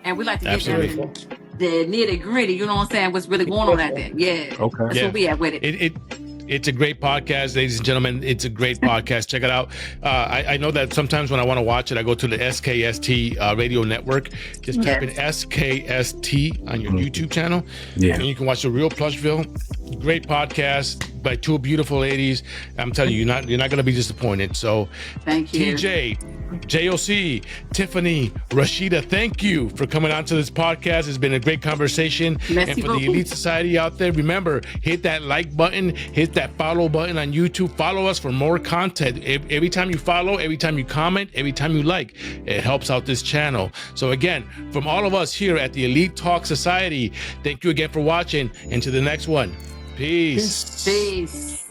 and we like to get down to the nitty gritty. You know what I'm saying? What's really going on out there? Yeah. Okay. That's what we have with it. It's a great podcast, ladies and gentlemen. It's a great podcast. Check it out. I know that sometimes when I want to watch it, I go to the SKST radio network. Just type in SKST on your YouTube channel. Yeah. And you can watch the Real Plushville Great podcast by two beautiful ladies. I'm telling you, you're not going to be disappointed. So thank you. TJ, JOC, Tiffiney, Rashida, thank you for coming on to this podcast. It's been a great conversation. Merci and for beaucoup. the Elite Society out there, remember, hit that like button, hit that follow button on YouTube. Follow us for more content. Every time you follow, every time you comment, every time you like, it helps out this channel. So again, from all of us here at the Elite Talk Society, thank you again for watching. And to the next one. Peace. Peace.